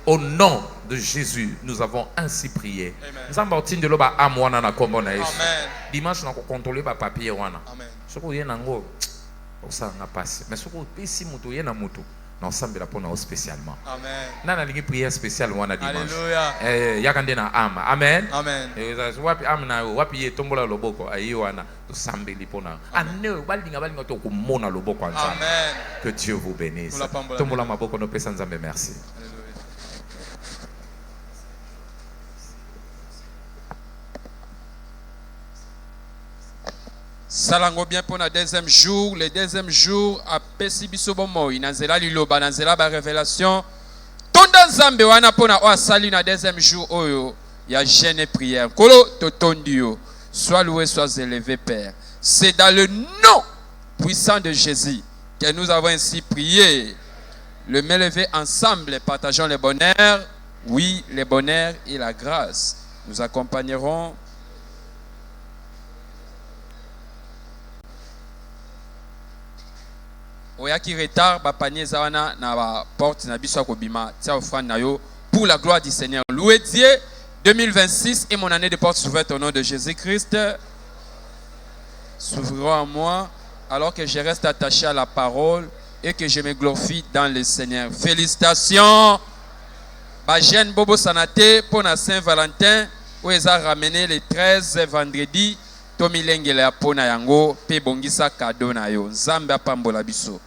Au nom de Jésus nous avons ainsi prié. Amen. Nzambe otindelo ba âme wana na kombo na Yesu. Amen. Dimanche na ko contrôler ba papier wana. amen Soko yena ngo osanga passe mais soko pesi mutu yena mutu na osambela pona o spécialement amen nana lingi prière spéciale wana dimanche Alléluia. yaka nde na âme amen amen wapi âme na yo wapi ye tombola loboko ayi wana tosambeli pona ane balinga to komona loboko ya nzambe. amen Que Dieu vous bénisse. Nous la pambola. Tombola maboko no pesa nzambe merci. Alléluia. Salango bien pour le deuxième jour. Le deuxième jour, à Pesibiso Bomoi, Nanzela Liloba, Nanzela ba révélation. Tonda Nzambe wana pona o asali na deuxième jour oyo. Ya jeûne et prière. Kolo totondio. Sois loué, sois élevé, Père. C'est dans le nom puissant de Jésus que nous avons ainsi prié. Le main levé ensemble, partageons le bonheur. Oui, le bonheur et la grâce. Nous accompagnerons. Oyaki retard ba panier zawana na ba porte na biso kobima tia offrande na yo pour la gloire du Seigneur. Loué Dieu. 2026 est mon année de porte ouverte au nom de Jésus-Christ. S'ouvriront à moi alors que je reste attaché à la parole et que je me glorifie dans le Seigneur. Félicitations. Ba jeune Bobo Sanate pour la Saint-Valentin où ils ont ramené le 13 vendredi. Tomilengele apona yango pe bongisa cadeau na yo. Nzambe apambola biso.